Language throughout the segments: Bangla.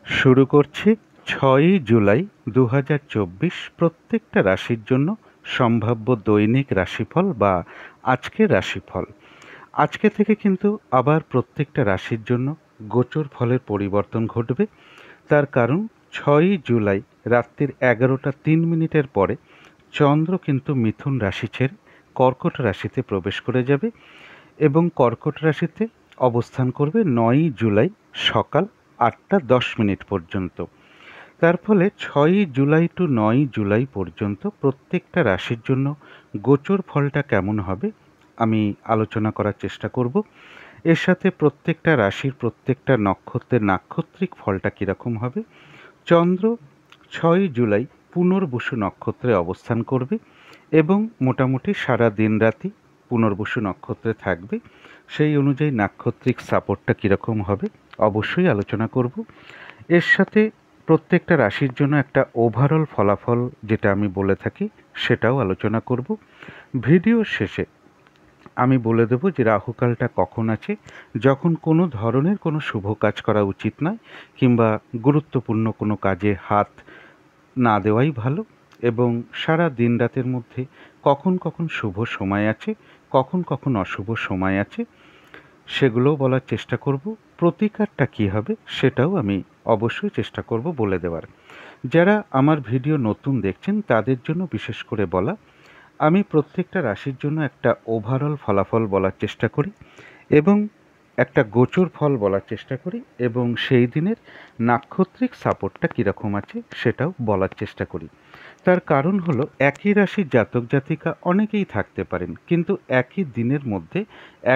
শুরু করছি ৬ই জুলাই ২০২৪ প্রত্যেকটা রাশির জন্য সম্ভাব্য দৈনিক রাশিফল বা আজকের রাশিফল। আজকে থেকে কিন্তু আবার প্রত্যেকটা রাশির জন্য গোচর ফলের পরিবর্তন ঘটবে। তার কারণ ৬ই জুলাই রাত্রির ১১টা ৩ মিনিটের পরে চন্দ্র কিন্তু মিথুন রাশি ছেড়ে কর্কট রাশিতে প্রবেশ করে যাবে এবং কর্কট রাশিতে অবস্থান করবে ৯ই জুলাই সকাল ৮টা ১০ মিনিট পর্যন্ত। তার ফলে ৬ই জুলাই টু ৯ই জুলাই পর্যন্ত প্রত্যেকটা রাশির জন্য গোচর ফলটা কেমন হবে আমি আলোচনা করার চেষ্টা করব। এর সাথে প্রত্যেকটা রাশির প্রত্যেকটা নক্ষত্রের নাক্ষত্রিক ফলটা কীরকম হবে। চন্দ্র ৬ই জুলাই পুনর্বসু নক্ষত্রে অবস্থান করবে এবং মোটামুটি সারা দিন রাতি পুনর্বসু নক্ষত্রে থাকবে। সেই অনুযায়ী নাক্ষত্রিক সাপোর্টটা কীরকম হবে অবশ্যই আলোচনা করব। এর সাথে প্রত্যেকটা রাশির জন্য একটা ওভারঅল ফলাফল যেটা আমি বলে থাকি সেটাও আলোচনা করব। ভিডিওর শেষে আমি বলে দেবো যে রাহুকালটা কখন আছে, যখন কোনো ধরনের কোনো শুভ কাজ করা উচিত নয় কিংবা গুরুত্বপূর্ণ কোনো কাজে হাত না দেওয়াই ভালো, এবং সারা দিন রাতের মধ্যে কখন কখন শুভ সময় আছে, কখন কখন অশুভ সময় আছে সেগুলোও বলার চেষ্টা করব। প্রতিকারটা কী হবে সেটাও আমি অবশ্যই চেষ্টা করব বলে দেওয়ার। যারা আমার ভিডিও নতুন দেখছেন তাদের জন্য বিশেষ করে বলা, আমি প্রত্যেকটা রাশির জন্য একটা ওভারঅল ফলাফল বলার চেষ্টা করি এবং একটা গোচর ফল বলার চেষ্টা করি এবং সেই দিনের নাক্ষত্রিক সাপোর্টটা কীরকম আছে সেটাও বলার চেষ্টা করি। তার কারণ হলো একই রাশির জাতক জাতিকা অনেকেই থাকতে পারেন, কিন্তু একই দিনের মধ্যে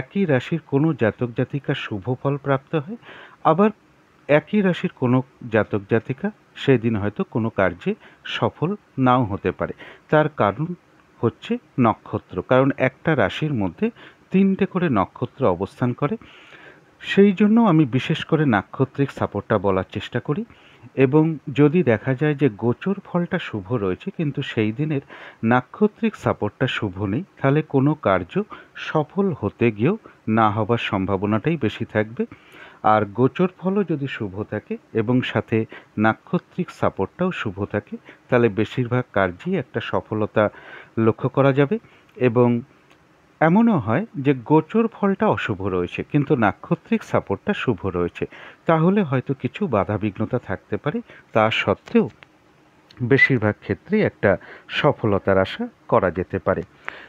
একই রাশির কোনো জাতক জাতিকা শুভ ফল প্রাপ্ত হয়, আবার একই রাশির কোনো জাতক জাতিকা সেদিন হয়তো কোনো কার্যে সফল নাও হতে পারে। তার কারণ হচ্ছে নক্ষত্র, কারণ একটা রাশির মধ্যে 3টে করে নক্ষত্র অবস্থান করে। সেই জন্য আমি বিশেষ করে নাক্ষত্রিক সাপোর্টটা বলার চেষ্টা করি, এবং যদি দেখা যায় যে গোচর ফলটা শুভ রয়েছে কিন্তু সেই দিনের নাক্ষত্রিক সাপোর্টটা শুভ নেই, তাহলে কোনো কার্য সফল হতে গিয়েও না হবার সম্ভাবনাটাই বেশি থাকবে। আর গোচর ফলও যদি শুভ থাকে এবং সাথে নাক্ষত্রিক সাপোর্টটাও শুভ থাকে, তাহলে বেশিরভাগ কার্যেই একটা সফলতা লক্ষ্য করা যাবে। এবং এমনও হয় যে গোচর ফলটা অশুভ রয়েছে কিন্তু নাক্ষত্রিক সাপোর্টটা শুভ রয়েছে, তাহলে হয়তো কিছু বাধাবিঘ্নতা থাকতে পারে, তা সত্ত্বেও বেশিরভাগ ক্ষেত্রেই একটা সফলতার আশা করা যেতে পারে।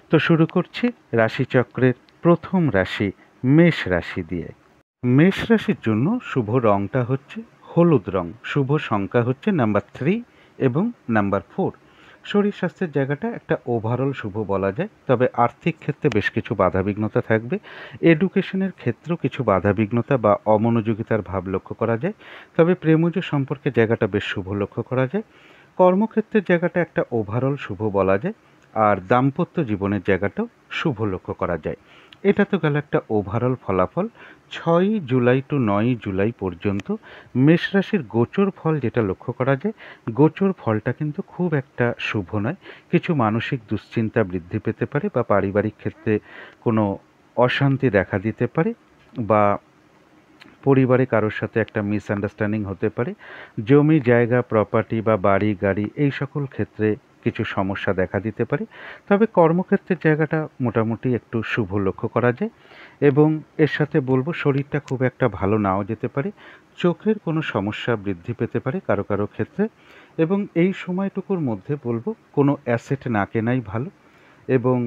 তো শুরু করছি রাশিচক্রের প্রথম রাশি মেষ রাশি দিয়ে। মেষ রাশির জন্য শুভ রংটা হচ্ছে হলুদ রং, শুভ সংখ্যা হচ্ছে নাম্বার 3 এবং নাম্বার 4। শরীর স্বাস্থ্যের জায়গাটা একটা ওভারঅল শুভ বলা যায়, তবে আর্থিক ক্ষেত্রে বেশ কিছু বাধাবিঘ্নতা থাকবে। এডুকেশনের ক্ষেত্রেও কিছু বাধাবিঘ্নতা বা অমনোযোগিতার ভাব লক্ষ্য করা যায়, তবে প্রেমজ সম্পর্কের জায়গাটা বেশ শুভ লক্ষ্য করা যায়। কর্মক্ষেত্রের জায়গাটা একটা ওভারঅল শুভ বলা যায়, আর দাম্পত্য জীবনের জায়গাটাও শুভ লক্ষ্য করা যায়। এটা তো গেল একটা ওভারঅল ফলাফল। 6ই জুলাই টু 9ই জুলাই পর্যন্ত মেষ রাশির গোচর ফল যেটা লক্ষ্য করা যায়, গোচর ফলটা কিন্তু খুব একটা শুভ নয়। কিছু মানসিক দুশ্চিন্তা বৃদ্ধি পেতে পারে বা পারিবারিক ক্ষেত্রে কোনো অশান্তি দেখা দিতে পারে, বা পরিবারে কারোর সাথে একটা মিসআন্ডারস্ট্যান্ডিং হতে পারে। জমি জায়গা প্রপার্টি বা বাড়ি গাড়ি এই সকল ক্ষেত্রে কিছু সমস্যা দেখা দিতে পারে, তবে কর্মক্ষেত্রের জায়গাটা মোটামুটি একটু শুভ লক্ষ্য করা যায়। এবং এর সাথে বলবো শরীরটা খুব একটা ভালো নাও যেতে পারে, চোখের কোনো সমস্যা বৃদ্ধি পেতে পারে কারো কারো ক্ষেত্রে। এবং এই সময়টুকুর মধ্যে বলবো কোনো অ্যাসেট না কেনাই ভালো এবং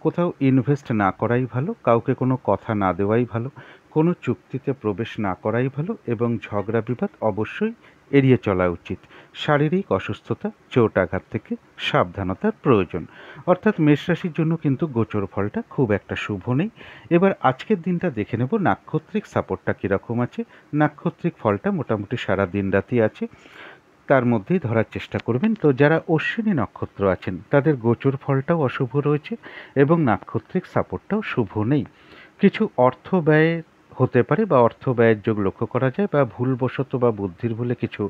কোথাও ইনভেস্ট না করাই ভালো, কাউকে কোনো কথা না দেওয়াই ভালো, কোনো চুক্তিতে প্রবেশ না করাই ভালো, এবং ঝগড়া বিবাদ অবশ্যই এড়িয়ে চলা উচিত। শারীরিক অসুস্থতা চোট আঘাত থেকে সাবধানতার প্রয়োজন। অর্থাৎ মেষ রাশির জন্য কিন্তু গোচর ফলটা খুব একটা শুভ নেই। এবার আজকের দিনটা দেখে নেব নাক্ষত্রিক সাপোর্টটা কীরকম আছে। নাক্ষত্রিক ফলটা মোটামুটি সারা দিন রাতি আছে, তার মধ্যেই ধরার চেষ্টা করবেন। তো যারা অশ্বিনী নক্ষত্র আছেন তাদের গোচর ফলটাও অশুভ রয়েছে এবং নাক্ষত্রিক সাপোর্টটাও শুভ নেই। কিছু অর্থ ব্যয় হতে পারে বা অর্থ ব্যয়ের যোগ লক্ষ্য করা যায়, বা ভুলবশত বা বুদ্ধির ভুলে কিছু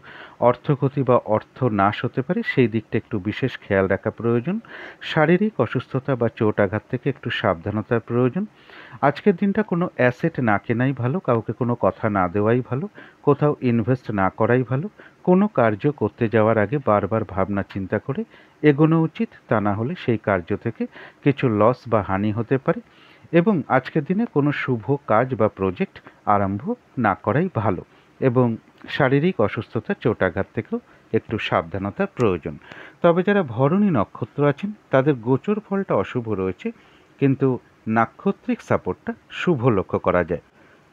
অর্থক্ষতি বা অর্থ নাশ হতে পারে, সেই দিকটা একটু বিশেষ খেয়াল রাখা প্রয়োজন। শারীরিক অসুস্থতা বা চোট আঘাত থেকে একটু সাবধানতার প্রয়োজন। আজকের দিনটা কোনো অ্যাসেট না কেনাই ভালো, কাউকে কোনো কথা না দেওয়াই ভালো, কোথাও ইনভেস্ট না করাই ভালো। কোনো কার্য করতে যাওয়ার আগে বারবার ভাবনা চিন্তা করে এগোনো উচিত, তা না হলে সেই কার্য থেকে কিছু লস বা হানি হতে পারে। এবং আজকের দিনে কোনো শুভ কাজ বা প্রজেক্ট আরম্ভ না করাই ভালো। এবং শারীরিক অসুস্থতা, চোটাঘাত থেকেও একটু সাবধানতার প্রয়োজন। তবে যারা ভরণী নক্ষত্র আছেন তাদের গোচর ফলটা অশুভ রয়েছে, কিন্তু নাক্ষত্রিক সাপোর্টটা শুভ লক্ষ্য করা যায়।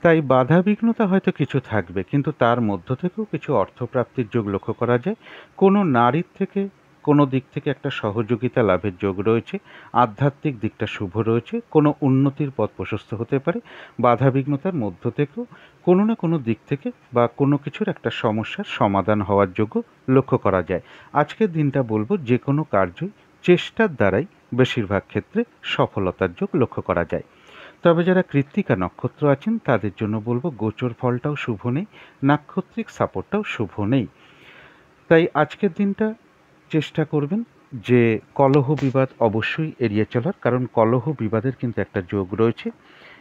তাই বাধা বিঘ্নতা হয়তো কিছু থাকবে, কিন্তু তার মধ্য থেকেও কিছু অর্থপ্রাপ্তির যোগ লক্ষ্য করা যায়। কোনো নারীর থেকে কোনো দিক থেকে একটা সহযোগিতা লাভের যোগ রয়েছে। আধ্যাত্মিক দিকটা শুভ রয়েছে। কোনো উন্নতির পথ প্রশস্ত হতে পারে। বাধা বিঘ্নতার মধ্য থেকেও কোনো না কোনো দিক থেকে বা কোনো কিছুর একটা সমস্যার সমাধান হওয়ার যোগ্য লক্ষ্য করা যায়। আজকের দিনটা বলবো যে কোনো কার্যই চেষ্টার দ্বারাই বেশিরভাগ ক্ষেত্রে সফলতার যোগ লক্ষ্য করা যায়। তবে যারা কৃত্তিকা নক্ষত্র আছেন তাদের জন্য বলবো গোচর ফলটাও শুভ নেই, নাক্ষত্রিক সাপোর্টটাও শুভ নেই। তাই আজকের দিনটা চেষ্টা করবেন যে কলহ বিবাদ অবশ্যই এড়িয়ে চলার, কারণ কলহ বিবাদের কিন্তু একটা যোগ রয়েছে।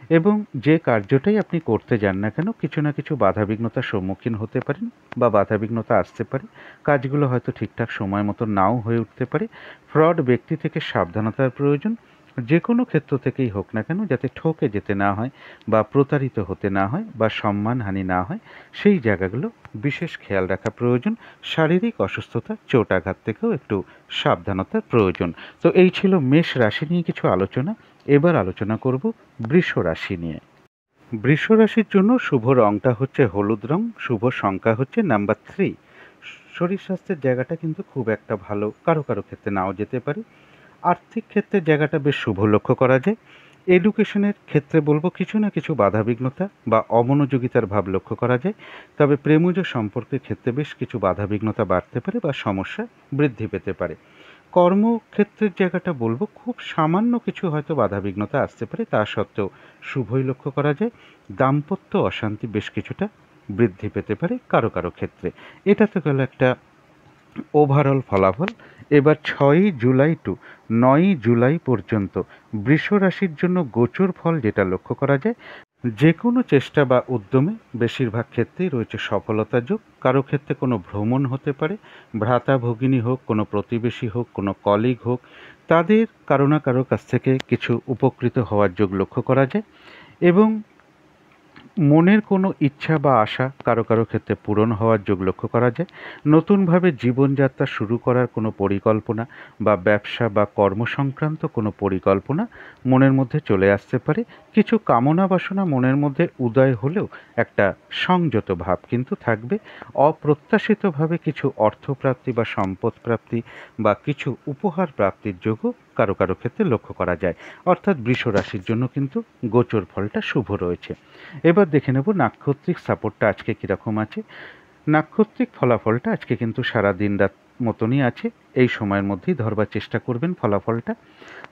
এবং যে কার্যটাই আপনি করতে যান না কেন কিছু না কিছু বাধাবিঘ্নতার সম্মুখীন হতে পারেন বা বাধাবিঘ্নতা আসতে পারে। কাজগুলো হয়তো ঠিকঠাক সময় মতো নাও হয়ে উঠতে পারে। ফ্রড ব্যক্তি থেকে সাবধানতার প্রয়োজন। যে কোনো ক্ষেত্র থেকেই হোক না কেন যাতে ঠকে যেতে না হয় বা প্রতারিত হতে না হয় বা সম্মানহানি না হয়, সেই জায়গাগুলো বিশেষ খেয়াল রাখা প্রয়োজন। শারীরিক অসুস্থতা, চোটাঘাত থেকেও একটু সাবধানতার প্রয়োজন। তো এই ছিল মেষ রাশি নিয়ে কিছু আলোচনা। এবার আলোচনা করব বৃষ রাশি নিয়ে। বৃষ রাশির জন্য শুভ রংটা হচ্ছে হলুদ রং, শুভ সংখ্যা হচ্ছে নাম্বার 3। শরীর স্বাস্থ্যের জায়গাটা কিন্তু খুব একটা ভালো কারো কারো ক্ষেত্রে নাও যেতে পারে। আর্থিক ক্ষেত্রে জায়গাটা বেশ শুভ লক্ষ্য করা যায়। এডুকেশনের ক্ষেত্রে বলবো কিছু না কিছু বাধাবিঘ্নতা বা অমনোযোগিতার ভাব লক্ষ্য করা যায়। তবে প্রেমজ সম্পর্কের ক্ষেত্রে বেশ কিছু বাধাবিঘ্নতা বাড়তে পারে বা সমস্যা বৃদ্ধি পেতে পারে। কর্মক্ষেত্রের জায়গাটা বলবো খুব সামান্য কিছু হয়তো বাধাবিঘ্নতা আসতে পারে, তা সত্ত্বেও শুভই লক্ষ্য করা যায়। দাম্পত্য অশান্তি বেশ কিছুটা বৃদ্ধি পেতে পারে কারো কারো ক্ষেত্রে। এটা তো গেল একটা ওভারঅল ফলাফল। এবার 6ই জুলাই টু 9ই জুলাই পর্যন্ত বৃষ রাশির জন্য গোচর ফল যেটা লক্ষ্য করা যায়, যে কোনো চেষ্টা বা উদ্যমে বেশিরভাগ ক্ষেত্রেই রয়েছে সফলতা যোগ। কারো ক্ষেত্রে কোনো ভ্রমণ হতে পারে, ভ্রাতা ভগিনী হোক, কোনো প্রতিবেশী হোক, কোনো কলিগ হোক, তাদের কারো না কারো কাছ থেকে কিছু উপকৃত হওয়ার যোগ লক্ষ্য করা যায়। এবং মনের কোনো ইচ্ছা বা আশা কারো কারো ক্ষেত্রে পূরণ হওয়ার যোগ লক্ষ্য করা যায়। নতুনভাবে জীবনযাত্রা শুরু করার কোনো পরিকল্পনা বা ব্যবসা বা কর্মসংক্রান্ত কোনো পরিকল্পনা মনের মধ্যে চলে আসতে পারে। কিছু কামনা বাসনা মনের মধ্যে উদয় হলেও একটা সংযত ভাব কিন্তু থাকবে। অপ্রত্যাশিতভাবে কিছু অর্থপ্রাপ্তি বা সম্পদ প্রাপ্তি বা কিছু উপহার প্রাপ্তির যোগও কারো কারো ক্ষেত্রে লক্ষ্য করা যায়। অর্থাৎ বৃষ রাশির জন্য কিন্তু গোচর ফলটা শুভ রয়েছে। এবার দেখে নেব নাক্ষত্রিক সাপোর্টটা আজকে কীরকম আছে। নাক্ষত্রিক ফলাফলটা আজকে কিন্তু সারা দিন রাত মতনই আছে। এই সময়ের মধ্যেই ধরবার চেষ্টা করবেন ফলাফলটা।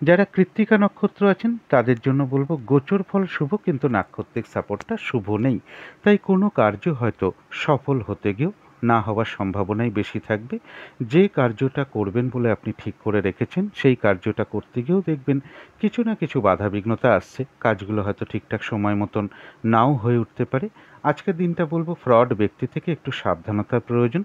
যারা কৃত্তিকা নক্ষত্র আছেন তাদের জন্য বলবো গোচর ফল শুভ, কিন্তু নাক্ষত্রিক সাপোর্টটা শুভ নেই। তাই কোনো কার্য হয়তো সফল হতে গিয়েও না হওয়ার সম্ভাবনাই বেশি থাকবে। যে কার্যটা করবেন বলে আপনি ঠিক করে রেখেছেন সেই কার্যটা করতে গিয়েও দেখবেন কিছু না কিছু বাধা বিঘ্নতা আসছে। কাজগুলো হয়তো ঠিকঠাক সময় মতন নাও হয়ে উঠতে পারে। আজকের দিনটা বলবো ফ্রড ব্যক্তি থেকে একটু সাবধানতার প্রয়োজন।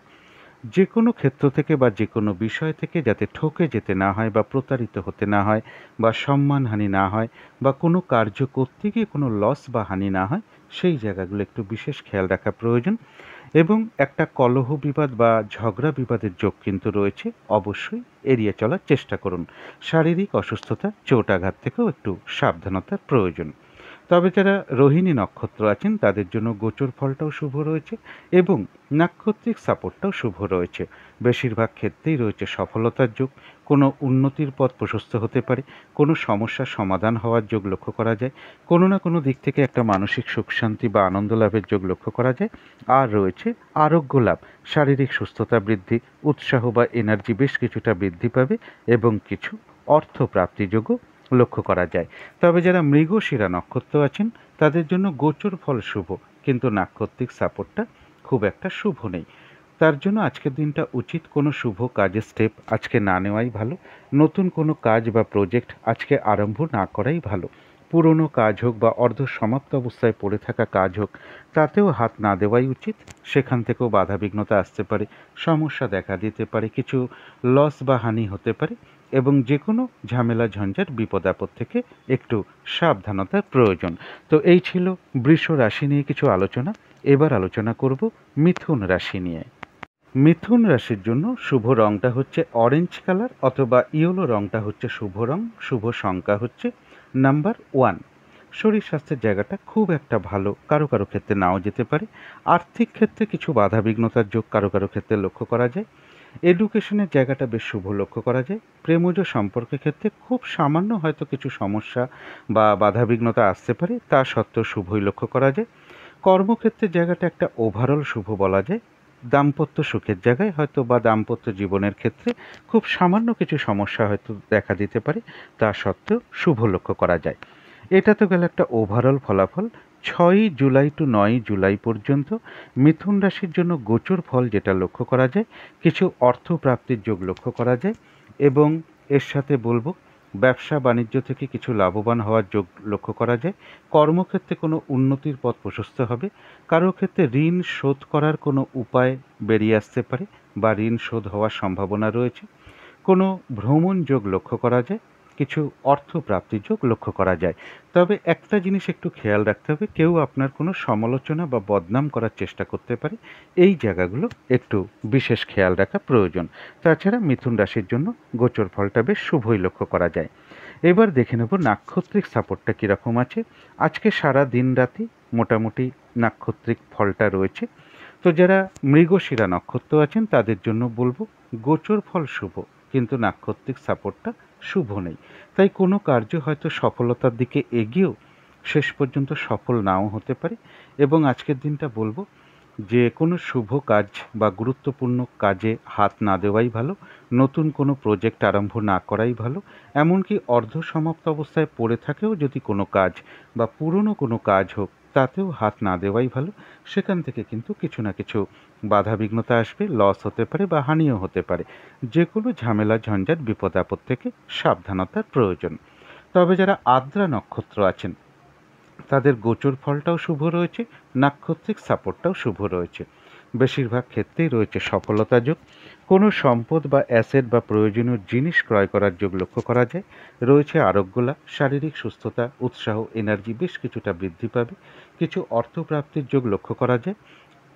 যে কোনো ক্ষেত্র থেকে বা যে কোনো বিষয় থেকে যাতে ঠকে যেতে না হয় বা প্রতারিত হতে না হয় বা সম্মানহানি না হয় বা কোনো কার্য করতে গিয়ে কোনো লস বা হানি না হয়, সেই জায়গাগুলো একটু বিশেষ খেয়াল রাখা প্রয়োজন। এবং একটা কলহ বিবাদ বা ঝগড়া বিবাদের যোগ কিন্তু রয়েছে, অবশ্যই এড়িয়ে চলার চেষ্টা করুন। শারীরিক অসুস্থতা, চোটাঘাত থেকেও একটু সাবধানতার প্রয়োজন। তবে যারা রোহিণী নক্ষত্র আছেন তাদের জন্য গোচর ফলটাও শুভ রয়েছে এবং নাক্ষত্রিক সাপোর্টটাও শুভ রয়েছে। বেশিরভাগ ক্ষেত্রেই রয়েছে সফলতার যোগ। কোনো উন্নতির পথ প্রশস্ত হতে পারে, কোনো সমস্যার সমাধান হওয়ার যোগ লক্ষ্য করা যায়, কোনো না কোনো দিক থেকে একটা মানসিক সুখ শান্তি বা আনন্দ লাভের যোগ লক্ষ্য করা যায়। আর রয়েছে আরোগ্য লাভ, শারীরিক সুস্থতা বৃদ্ধি, উৎসাহ বা এনার্জি বেশ কিছুটা বৃদ্ধি পাবে এবং কিছু অর্থ প্রাপ্তিযোগও লক্ষ্য করা যায়। তবে যারা মৃগশিরা নক্ষত্র আছেন তাদের জন্য গোচর ফল শুভ, কিন্তু নাক্ষত্রিক সাপোর্টটা খুব একটা শুভ নেই। তার জন্য আজকের দিনটা উচিত কোনো শুভ কাজের স্টেপ আজকে না নেওয়াই ভালো। নতুন কোনো কাজ বা প্রজেক্ট আজকে আরম্ভ না করাই ভালো। পুরনো কাজ হোক বা অর্ধ সমাপ্ত অবস্থায় পড়ে থাকা কাজ হোক, তাতেও হাত না দেওয়াই উচিত। সেখান থেকেও বাধাবিঘ্নতা আসতে পারে, সমস্যা দেখা দিতে পারে, কিছু লস বা হানি হতে পারে এবং যে কোনো ঝামেলা ঝঞ্ঝাট বিপদ আপদ থেকে একটু সাবধানতার প্রয়োজন। তো এই ছিল বৃষ রাশি নিয়ে কিছু আলোচনা। এবার আলোচনা করব মিথুন রাশি নিয়ে। মিথুন রাশির জন্য শুভ রংটা হচ্ছে অরেঞ্জ কালার অথবা ইয়েলো রংটা হচ্ছে শুভ রং। শুভ সংখ্যা হচ্ছে নাম্বার 1। শরীর স্বাস্থ্যের জায়গাটা খুব একটা ভালো, কারো কারো ক্ষেত্রে নাও যেতে পারে। আর্থিক ক্ষেত্রে কিছু বাধাবিঘ্নতার যোগ কারো কারো ক্ষেত্রে লক্ষ্য করা যায়। এডুকেশনের জায়গাটা বেশ শুভ লক্ষ্য করা যায়। প্রেমজ সম্পর্কের ক্ষেত্রে খুব সামান্য হয়তো কিছু সমস্যা বা বাধাবিঘ্নতা আসতে পারে, তা সত্ত্বেও শুভই লক্ষ্য করা যায়। কর্মক্ষেত্রের জায়গাটা একটা ওভারঅল শুভ বলা যায়। দাম্পত্য সুখের জায়গায় হয়তো বা দাম্পত্য জীবনের ক্ষেত্রে খুব সামান্য কিছু সমস্যা হয়তো দেখা দিতে পারে, তা সত্ত্বেও শুভ লক্ষ্য করা যায়। এটা তো গেল একটা ওভারঅল ফলাফল। 6ই জুলাই টু 9ই জুলাই পর্যন্ত মিথুন রাশির জন্য গোচর ফল যেটা লক্ষ্য করা যায়, কিছু অর্থ প্রাপ্তির যোগ লক্ষ্য করা যায় এবং এর সাথে বলবো ব্যবসা বাণিজ্য থেকে কিছু লাভবান হওয়ার যোগ লক্ষ্য করা যায়। কর্মক্ষেত্রে কোনো উন্নতির পথ প্রশস্ত হবে। কারো ক্ষেত্রে ঋণ শোধ করার কোনো উপায় বেরিয়ে আসতে পারে বা ঋণ শোধ হওয়ার সম্ভাবনা রয়েছে। কোনো ভ্রমণ যোগ লক্ষ্য করা যায়, কিছু অর্থ প্রাপ্তির যোগ লক্ষ্য করা যায়। তবে একটা জিনিস একটু খেয়াল রাখতে হবে, কেউ আপনার কোনো সমালোচনা বা বদনাম করার চেষ্টা করতে পারে। এই জায়গাগুলো একটু বিশেষ খেয়াল রাখা প্রয়োজন। তাছাড়া মিথুন রাশির জন্য গোচর ফলটা বেশ শুভই লক্ষ্য করা যায়। এবার দেখে নেব নাক্ষত্রিক সাপোর্টটা কীরকম আছে। আজকে সারা দিন রাতি মোটামুটি নাক্ষত্রিক ফলটা রয়েছে। তো যারা মৃগশিরা নক্ষত্র আছেন তাদের জন্য বলবো গোচর ফল শুভ, কিন্তু নাক্ষত্রিক সাপোর্টটা শুভ নেই। তাই কোনো কার্য হয়তো সফলতার দিকে এগিয়েও শেষ পর্যন্ত সফল নাও হতে পারে। এবং আজকের দিনটা বলবো যে কোনো শুভ কাজ বা গুরুত্বপূর্ণ কাজে হাত না দেওয়াই ভালো, নতুন কোনো প্রজেক্ট আরম্ভ না করাই ভালো। এমনকি অর্ধ সমাপ্ত অবস্থায় পড়ে থাকেও যদি কোনো কাজ বা পুরনো কোনো কাজ হোক, তাতেও হাত না দেওয়াই ভালো। সেখান থেকে কিন্তু কিছু না কিছু বাধাবিঘ্নতা আসবে, লস হতে পারে বা হানিও হতে পারে। যে কোনো ঝামেলা ঝঞ্ঝাট বিপদ আপদ থেকে সাবধানতার প্রয়োজন। তবে যারা আদ্রা নক্ষত্র আছেন তাদের গোচর ফলটাও শুভ রয়েছে, নাক্ষত্রিক সাপোর্টটাও শুভ রয়েছে। বেশিরভাগ ক্ষেত্রেই রয়েছে সফলতা যোগ। কোনো সম্পদ বা অ্যাসেট বা প্রয়োজনীয় জিনিস ক্রয় করার যোগ লক্ষ্য করা যায়। রয়েছে আরোগ্য লাভ, শারীরিক সুস্থতা, উৎসাহ, এনার্জি বেশ কিছুটা বৃদ্ধি পাবে। কিছু অর্থপ্রাপ্তির যোগ লক্ষ্য করা যায়।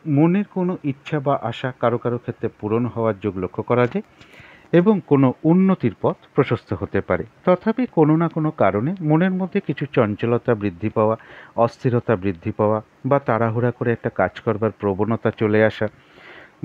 মনের কোনো ইচ্ছা বা আশা কারো কারো ক্ষেত্রে পূরণ হওয়ার যোগ লক্ষ্য করা যায় এবং কোনো উন্নতির পথ প্রশস্ত হতে পারে। তথাপি কোনো না কোনো কারণে মনের মধ্যে কিছু চঞ্চলতা বৃদ্ধি পাওয়া, অস্থিরতা বৃদ্ধি পাওয়া বা তাড়াহুড়া করে একটা কাজ করবার প্রবণতা চলে আসা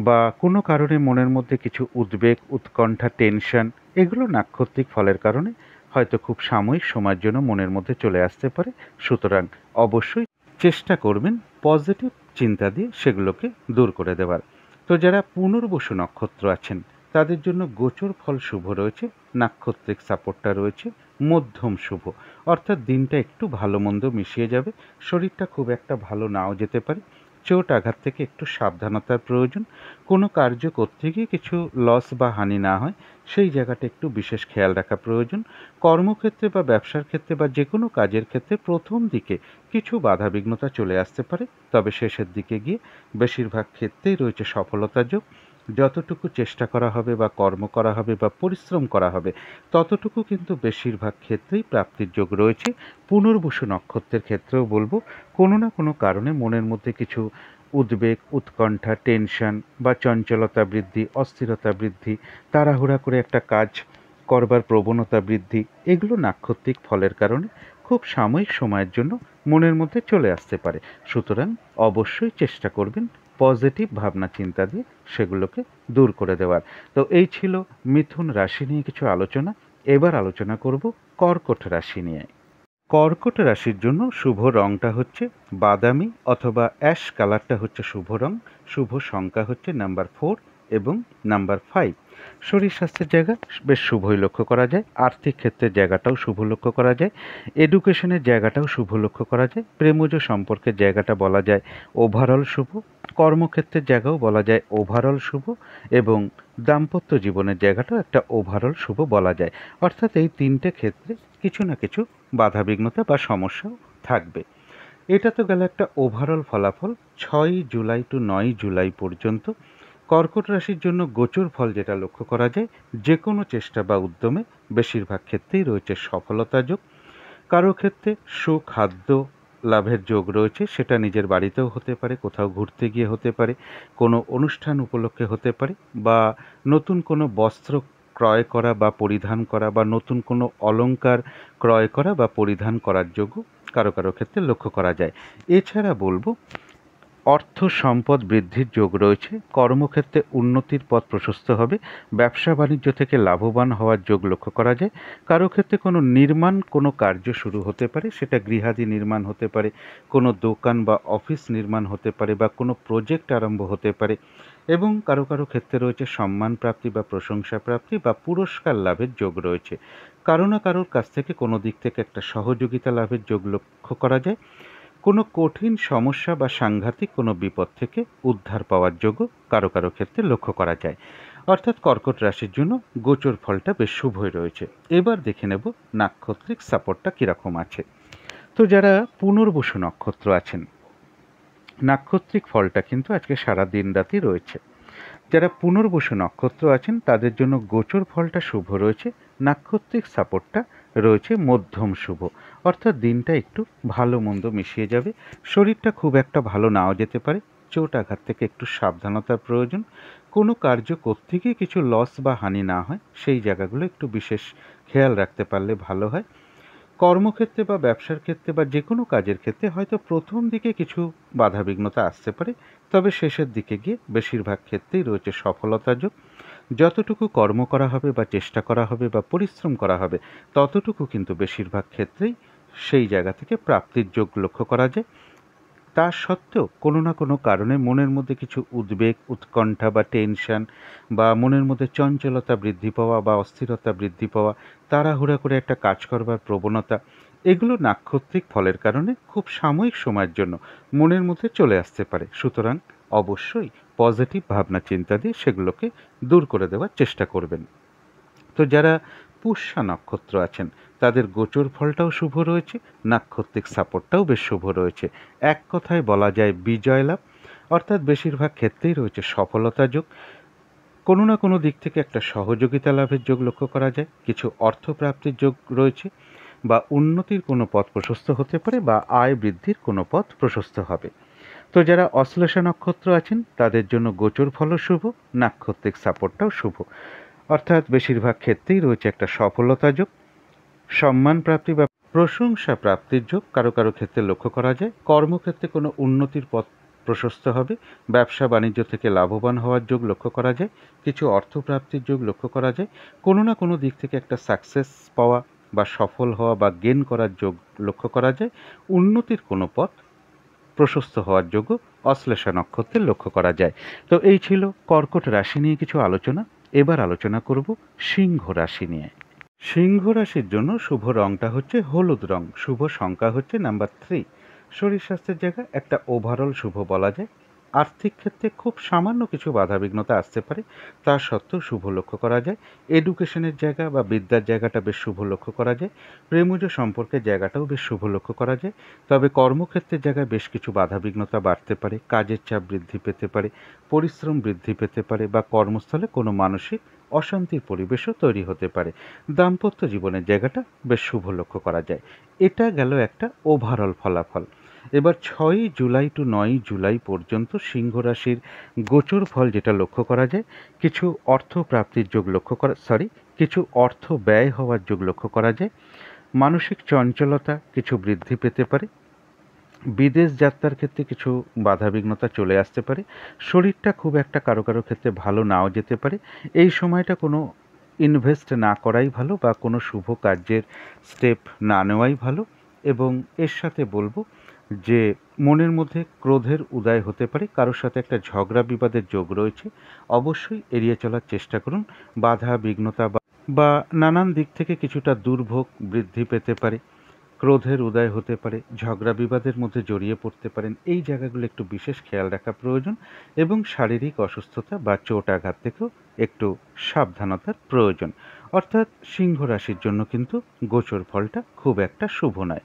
বা কোনো কারণে মনের মধ্যে কিছু উদ্বেগ, উৎকণ্ঠা, টেনশন, এগুলো নাক্ষত্রিক ফলের কারণে হয়তো খুব সাময়িক সময়ের জন্য মনের মধ্যে চলে আসতে পারে। সুতরাং অবশ্যই চেষ্টা করবেন পজিটিভ চিন্তা দিয়ে সেগুলোকে দূর করে দেওয়ার। তো যারা পুনর্বসু নক্ষত্র আছেন তাদের জন্য গোচর ফল শুভ রয়েছে, নাক্ষত্রিক সাপোর্টটা রয়েছে মধ্যম শুভ। অর্থাৎ দিনটা একটু ভালো মন্দ মিশিয়ে যাবে। শরীরটা খুব একটা ভালো নাও যেতে পারে। চোট আঘাত থেকে একটু সাবধানতার প্রয়োজন। কোনো কার্য করতে গিয়ে কিছু লস বা হানি না হয়, সেই জায়গাটা একটু বিশেষ খেয়াল রাখা প্রয়োজন। কর্মক্ষেত্রে বা ব্যবসার ক্ষেত্রে বা যে কোনো কাজের ক্ষেত্রে প্রথম দিকে কিছু বাধাবিঘ্নতা চলে আসতে পারে, তবে শেষের দিকে গিয়ে বেশিরভাগ ক্ষেত্রেই রয়েছে সফলতার যোগ। যতটুকু চেষ্টা করা হবে বা কর্ম করা হবে বা পরিশ্রম করা হবে, ততটুকু কিন্তু বেশিরভাগ ক্ষেত্রেই প্রাপ্তির যোগ রয়েছে। পুনর্বসু নক্ষত্রের ক্ষেত্রেও বলবো কোনো না কোনো কারণে মনের মধ্যে কিছু উদ্বেগ, উৎকণ্ঠা, টেনশন বা চঞ্চলতা বৃদ্ধি, অস্থিরতা বৃদ্ধি, তাড়াহুড়া করে একটা কাজ করবার প্রবণতা বৃদ্ধি, এগুলো নাক্ষত্রিক ফলের কারণে খুব সাময়িক সময়ের জন্য মনের মধ্যে চলে আসতে পারে। সুতরাং অবশ্যই চেষ্টা করবেন পজিটিভ ভাবনা চিন্তা দিয়ে সেগুলোকে দূর করে দেওয়ার। তো এই ছিল মিথুন রাশি নিয়ে কিছু আলোচনা। এবার আলোচনা করব কর্কট রাশি নিয়ে। কর্কট রাশির জন্য শুভ রংটা হচ্ছে বাদামি অথবা অ্যাশ কালারটা হচ্ছে শুভ রং। শুভ সংখ্যা হচ্ছে নাম্বার 4 এবং নাম্বার 5। শরীর স্বাস্থ্যের জায়গা বেশ শুভই লক্ষ্য করা যায়। আর্থিক ক্ষেত্রের জায়গাটাও শুভ লক্ষ্য করা যায়। এডুকেশনের জায়গাটাও শুভ লক্ষ্য করা যায়। প্রেমজ সম্পর্কের জায়গাটা বলা যায় ওভারঅল শুভ। কর্মক্ষেত্রের জায়গাও বলা যায় ওভারঅল শুভ এবং দাম্পত্য জীবনের জায়গাটাও একটা ওভারঅল শুভ বলা যায়। অর্থাৎ এই তিনটে ক্ষেত্রে কিছু না কিছু বাধাবিঘ্নতা বা সমস্যাও থাকবে। এটা তো গেল একটা ওভারঅল ফলাফল 6ই জুলাই টু 9ই জুলাই পর্যন্ত। কর্কট রাশির জন্য গোচর ফল যেটা লক্ষ্য করা যায়, যে কোনো চেষ্টা বা উদ্যমে বেশিরভাগ ক্ষেত্রেই রয়েছে সফলতা যোগ। কারো ক্ষেত্রে সুখাদ্য লাভের যোগ রয়েছে, সেটা নিজের বাড়িতেও হতে পারে, কোথাও ঘুরতে গিয়ে হতে পারে, কোনো অনুষ্ঠান উপলক্ষে হতে পারে, বা নতুন কোনো বস্ত্র ক্রয় করা বা পরিধান করা, বা নতুন কোনো অলংকার ক্রয় করা বা পরিধান করার যোগ্য কারো কারো ক্ষেত্রে লক্ষ্য করা যায়। এছাড়া বলবো অর্থ সম্পদ বৃদ্ধির যোগ রয়েছে, কর্মক্ষেত্রে উন্নতির পথ প্রশস্ত হবে, ব্যবসা বাণিজ্য থেকে লাভবান হওয়ার যোগ লক্ষ্য করা যায়। কারো ক্ষেত্রে কোনো নির্মাণ কোনো কার্য শুরু হতে পারে, সেটা গৃহাদি নির্মাণ হতে পারে, কোনো দোকান বা অফিস নির্মাণ হতে পারে, বা কোনো প্রজেক্ট আরম্ভ হতে পারে। এবং কারো কারো ক্ষেত্রে রয়েছে সম্মান প্রাপ্তি বা প্রশংসা প্রাপ্তি বা পুরস্কার লাভের যোগ রয়েছে। কারো না কারোর কাছ থেকে কোনো দিক থেকে একটা সহযোগিতা লাভের যোগ লক্ষ্য করা যায়। কোনো কঠিন সমস্যা বা সাংঘাতিক কোনো বিপদ থেকে উদ্ধার পাওয়ার যোগও কারো কারো ক্ষেত্রে লক্ষ্য করা যায়। অর্থাৎ কর্কট রাশির জন্য গোচর ফলটা বেশ শুভই রয়েছে। এবার দেখে নেব নাক্ষত্রিক সাপোর্টটা কীরকম আছে। তো যারা পুনর্বসু নক্ষত্র আছেন, নাক্ষত্রিক ফলটা কিন্তু আজকে সারা দিন রাতই রয়েছে। যারা পুনর্বসু নক্ষত্র আছেন তাদের জন্য গোচর ফলটা শুভ রয়েছে, নাক্ষত্রিক সাপোর্টটা রয়েছে মধ্যম শুভ। অর্থাৎ দিনটা একটু ভালো মন্দ মিশিয়ে যাবে, শরীরটা খুব একটা ভালো নাও যেতে পারে, চোট আঘাত থেকে একটু সাবধানতার প্রয়োজন। কোনো কার্য করতে গিয়ে কিছু লস বা হানি না হয় সেই জায়গাগুলো একটু বিশেষ খেয়াল রাখতে পারলে ভালো হয়। কর্মক্ষেত্রে বা ব্যবসার ক্ষেত্রে বা যে কোনো কাজের ক্ষেত্রে হয়তো প্রথম দিকে কিছু বাধাবিঘ্নতা আসতে পারে, তবে শেষের দিকে গিয়ে বেশিরভাগ ক্ষেত্রেই রয়েছে সফলতা যোগ। যতটুকু কর্ম করা হবে বা চেষ্টা করা হবে বা পরিশ্রম করা হবে, ততটুকু কিন্তু বেশিরভাগ ক্ষেত্রেই সেই জায়গা থেকে প্রাপ্তির যোগ লক্ষ্য করা যায়। তা সত্ত্বেও কোনো না কোনো কারণে মনের মধ্যে কিছু উদ্বেগ, উৎকণ্ঠা বা টেনশন, বা মনের মধ্যে চঞ্চলতা বৃদ্ধি পাওয়া বা অস্থিরতা বৃদ্ধি পাওয়া, তাড়াহুড়া করে একটা কাজ করবার প্রবণতা, এগুলো নাক্ষত্রিক ফলের কারণে খুব সাময়িক সময়ের জন্য মনের মধ্যে চলে আসতে পারে। সুতরাং অবশ্যই পজিটিভ ভাবনা চিন্তা দিয়ে সেগুলোকে দূর করে দেওয়ার চেষ্টা করবেন। তো যারা পুষ্যা নক্ষত্র আছেন তাদের গোচর ফলটাও শুভ রয়েছে, নাক্ষত্রিক সাপোর্টটাও বেশ শুভ রয়েছে। এক কথায় বলা যায় বিজয় লাভ। অর্থাৎ বেশিরভাগ ক্ষেত্রেই রয়েছে সফলতা যোগ। কোনো না কোনো দিক থেকে একটা সহযোগিতা লাভের যোগ লক্ষ্য করা যায়, কিছু অর্থপ্রাপ্তির যোগ রয়েছে, বা উন্নতির কোনো পথ প্রশস্ত হতে পারে, বা আয় বৃদ্ধির কোনো পথ প্রশস্ত হবে। তো যারা অশ্লেষা নক্ষত্র আছেন তাদের জন্য গোচর ফলও শুভ, নাক্ষত্রিক সাপোর্টটাও শুভ। অর্থাৎ বেশিরভাগ ক্ষেত্রেই রয়েছে একটা সফলতা যোগ, সম্মান প্রাপ্তি বা প্রশংসা প্রাপ্তির যোগ কারো কারো ক্ষেত্রে লক্ষ্য করা যায়। কর্মক্ষেত্রে কোনো উন্নতির পথ প্রশস্ত হবে, ব্যবসা বাণিজ্য থেকে লাভবান হওয়ার যোগ লক্ষ্য করা যায়, কিছু অর্থপ্রাপ্তির যোগ লক্ষ্য করা যায়, কোনো না কোনো দিক থেকে একটা সাকসেস পাওয়া বা সফল হওয়া বা গেন করার যোগ লক্ষ্য করা যায়। উন্নতির কোনো পথ প্রশস্ত হওয়ার যোগ্য অশ্লেষা নক্ষত্রের লক্ষ্য করা যায়। তো এই ছিল কর্কট রাশি নিয়ে কিছু আলোচনা। এবার আলোচনা করব সিংহ রাশি নিয়ে। সিংহ রাশির জন্য শুভ রংটা হচ্ছে হলুদ রং, শুভ সংখ্যা হচ্ছে নাম্বার 3। শরীর স্বাস্থ্যের জায়গায় একটা ওভারঅল শুভ বলা যায়। আর্থিক ক্ষেত্রে খুব সামান্য কিছু বাধাবিঘ্নতা আসতে পারে, তা সত্ত্বেও শুভ লক্ষ্য করা যায়। এডুকেশনের জায়গা বা বিদ্যার জায়গাটা বেশ শুভ লক্ষ্য করা যায়। প্রেমজ সম্পর্কের জায়গাটাও বেশ শুভ লক্ষ্য করা যায়। তবে কর্মক্ষেত্রের জায়গায় বেশ কিছু বাধাবিঘ্নতা বাড়তে পারে, কাজের চাপ বৃদ্ধি পেতে পারে, পরিশ্রম বৃদ্ধি পেতে পারে, বা কর্মস্থলে কোনো মানসিক অশান্তির পরিবেশও তৈরি হতে পারে। দাম্পত্য জীবনের জায়গাটা বেশ শুভ লক্ষ্য করা যায়। এটা গেল একটা ওভারঅল ফলাফল। এবার 6ই জুলাই টু 9ই জুলাই পর্যন্ত সিংহ রাশির গোচর ফল যেটা লক্ষ্য করা যায়, কিছু অর্থ প্রাপ্তির যোগ লক্ষ্য করা কিছু অর্থ ব্যয় হওয়ার যোগ লক্ষ্য করা যায়। মানসিক চঞ্চলতা কিছু বৃদ্ধি পেতে পারে, বিদেশ যাত্রার ক্ষেত্রে কিছু বাধাবিঘ্নতা চলে আসতে পারে, শরীরটা খুব একটা কারো কারো ক্ষেত্রে ভালো নাও যেতে পারে। এই সময়টা কোনো ইনভেস্ট না করাই ভালো, বা কোনো শুভ কার্যের স্টেপ না নেওয়াই ভালো। এবং এর সাথে বলবো যে মনের মধ্যে ক্রোধের উদয় হতে পারে, কারোর সাথে একটা ঝগড়া বিবাদের যোগ রয়েছে, অবশ্যই এড়িয়ে চলার চেষ্টা করুন। বাধা বিঘ্নতা বা নানান দিক থেকে কিছুটা দুর্ভোগ বৃদ্ধি পেতে পারে, ক্রোধের উদয় হতে পারে, ঝগড়া বিবাদের মধ্যে জড়িয়ে পড়তে পারেন। এই জায়গাগুলো একটু বিশেষ খেয়াল রাখা প্রয়োজন, এবং শারীরিক অসুস্থতা বা চোট আঘাত থেকেও একটু সাবধানতার প্রয়োজন। অর্থাৎ সিংহ রাশির জন্য কিন্তু গোচর ফলটা খুব একটা শুভ নয়।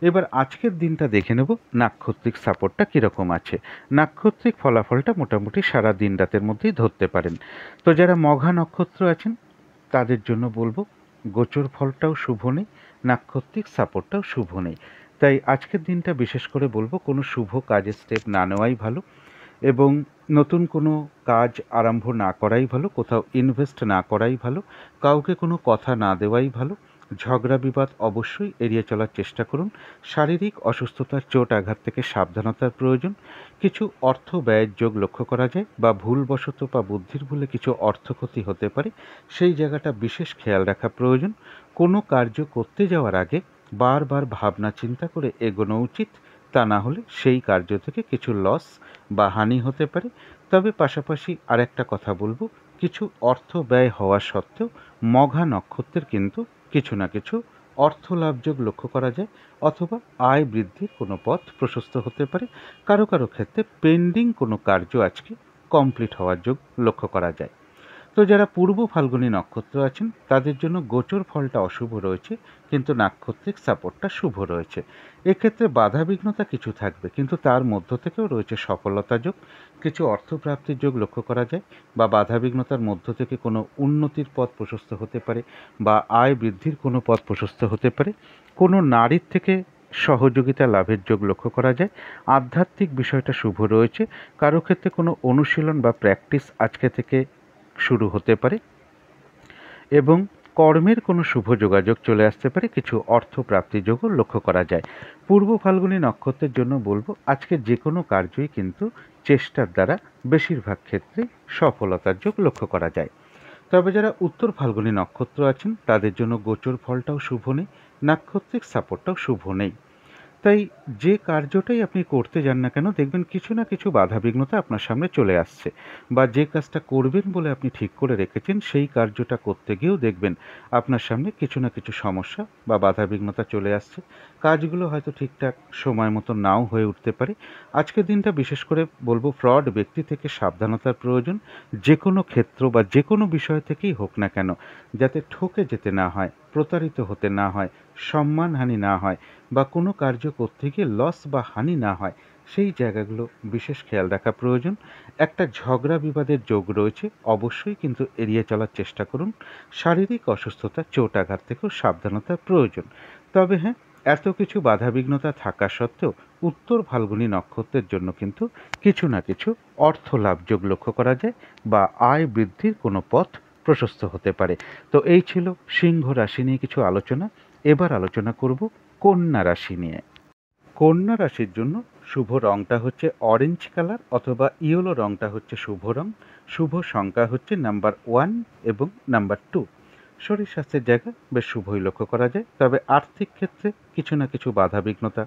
এবার আজকের দিনটা দেখে নেব নাক্ষত্রিক সাপোর্টটা কীরকম আছে। নাক্ষত্রিক ফলাফলটা মোটামুটি সারা দিন রাতের মধ্যেই ধরতে পারেন। তো যারা মঘা নক্ষত্র আছেন তাদের জন্য বলবো গোচর ফলটাও শুভ নেই, নাক্ষত্রিক সাপোর্টটাও শুভ নেই। তাই আজকের দিনটা বিশেষ করে বলবো কোনো শুভ কাজের স্টেপ না নেওয়াই ভালো, এবং নতুন কোনো কাজ আরম্ভ না করাই ভালো, কোথাও ইনভেস্ট না করাই ভালো, কাউকে কোনো কথা না দেওয়াই ভালো। ঝগড়া বিবাদ অবশ্যই এড়িয়ে চলার চেষ্টা করুন। শারীরিক অসুস্থতার চোট আঘাত থেকে সাবধানতার প্রয়োজন। কিছু অর্থ ব্যয়ের যোগ লক্ষ্য করা যায়, বা ভুলবশত বা বুদ্ধির ভুলে কিছু অর্থ ক্ষতি হতে পারে, সেই জায়গাটা বিশেষ খেয়াল রাখা প্রয়োজন। কোনো কার্য করতে যাওয়ার আগে বারবার ভাবনা চিন্তা করে এগোনো উচিত, তা না হলে সেই কার্য থেকে কিছু লস বা হানি হতে পারে। তবে পাশাপাশি আরেকটা কথা বলবো, কিছু অর্থ ব্যয় হওয়া সত্ত্বেও মঘা নক্ষত্রের কিন্তু কিছু না কিছু অর্থ লাভযোগ লক্ষ্য করা যায়, অথবা আয় বৃদ্ধির কোনো পথ প্রশস্ত হতে পারে। কারো কারো ক্ষেত্রে পেন্ডিং কোনো কার্য আজকে কমপ্লিট হওয়ার যোগ লক্ষ্য করা যায়। তো যারা পূর্ব ফাল্গুনী নক্ষত্র আছেন তাদের জন্য গোচর ফলটা অশুভ রয়েছে, কিন্তু নাক্ষত্রিক সাপোর্টটা শুভ রয়েছে। এক্ষেত্রে বাধাবিঘ্নতা কিছু থাকবে, কিন্তু তার মধ্য থেকেও রয়েছে সফলতা যোগ। কিছু অর্থপ্রাপ্তির যোগ লক্ষ্য করা যায়, বা বাধাবিঘ্নতার মধ্য থেকে কোনো উন্নতির পথ প্রশস্ত হতে পারে, বা আয় বৃদ্ধির কোনো পথ প্রশস্ত হতে পারে। কোনো নারীর থেকে সহযোগিতা লাভের যোগ লক্ষ্য করা যায়। আধ্যাত্মিক বিষয়টা শুভ রয়েছে। কারো ক্ষেত্রে কোনো অনুশীলন বা প্র্যাকটিস আজকে থেকে শুরু হতে পারে, এবং কর্মের কোনো শুভ যোগাযোগ চলে আসতে পারে। কিছু অর্থ প্রাপ্তির যোগও লক্ষ্য করা যায়। পূর্ব ফাল্গুনী নক্ষত্রের জন্য বলবো আজকে যে কোনো কার্যই কিন্তু চেষ্টার দ্বারা বেশিরভাগ ক্ষেত্রে সফলতার যোগ লক্ষ্য করা যায়। তবে যারা উত্তর ফাল্গুনী নক্ষত্র আছেন তাদের জন্য গোচর ফলটাও শুভ নেই, নাক্ষত্রিক সাপোর্টটাও শুভ নেই। তাই যে কার্যটাই আপনি করতে যান না কেন, দেখবেন কিছু না কিছু বাধাবিঘ্নতা আপনার সামনে চলে আসছে, বা যে কাজটা করবেন বলে আপনি ঠিক করে রেখেছেন সেই কার্যটা করতে গিয়েও দেখবেন আপনার সামনে কিছু না কিছু সমস্যা বা বাধাবিঘ্নতা চলে আসছে। কাজগুলো হয়তো ঠিকঠাক সময় মতো নাও হয়ে উঠতে পারে। আজকের দিনটা বিশেষ করে বলবো ফ্রড ব্যক্তি থেকে সাবধানতার প্রয়োজন। যে কোনো ক্ষেত্র বা যে কোনো বিষয় থেকেই হোক না কেন, যাতে ঠকে যেতে না হয়, প্রতারিত হতে না হয়, সম্মানহানি না হয়, বা কোনো কার্য করতে গিয়ে লস বা হানি না হয়, সেই জায়গাগুলো বিশেষ খেয়াল রাখা প্রয়োজন। একটা ঝগড়া বিবাদের যোগ রয়েছে, অবশ্যই কিন্তু এড়িয়ে চলার চেষ্টা করুন। শারীরিক অসুস্থতা চোট আঘাত থেকেও সাবধানতার প্রয়োজন। তবে হ্যাঁ, এত কিছু বাধাবিঘ্নতা থাকা সত্ত্বেও উত্তর ফাল্গুনী নক্ষত্রের জন্য কিন্তু কিছু না কিছু অর্থ লাভ যোগ লক্ষ্য করা যায়, বা আয় বৃদ্ধির কোনো পথ প্রশস্ত হতে পারে। তো এই ছিল সিংহ রাশি নিয়ে কিছু আলোচনা। এবার আলোচনা করব কন্যা রাশি নিয়ে। কন্যা রাশির জন্য শুভ রংটা হচ্ছে অরেঞ্জ কালার, অথবা ইয়েলো রংটা হচ্ছে শুভ রং। শুভ সংখ্যা হচ্ছে নাম্বার 1 এবং নাম্বার 2। শরীর স্বাস্থ্যের জায়গা বেশ শুভই লক্ষ্য করা যায়, তবে আর্থিক ক্ষেত্রে কিছু না কিছু বাধাবিঘ্নতা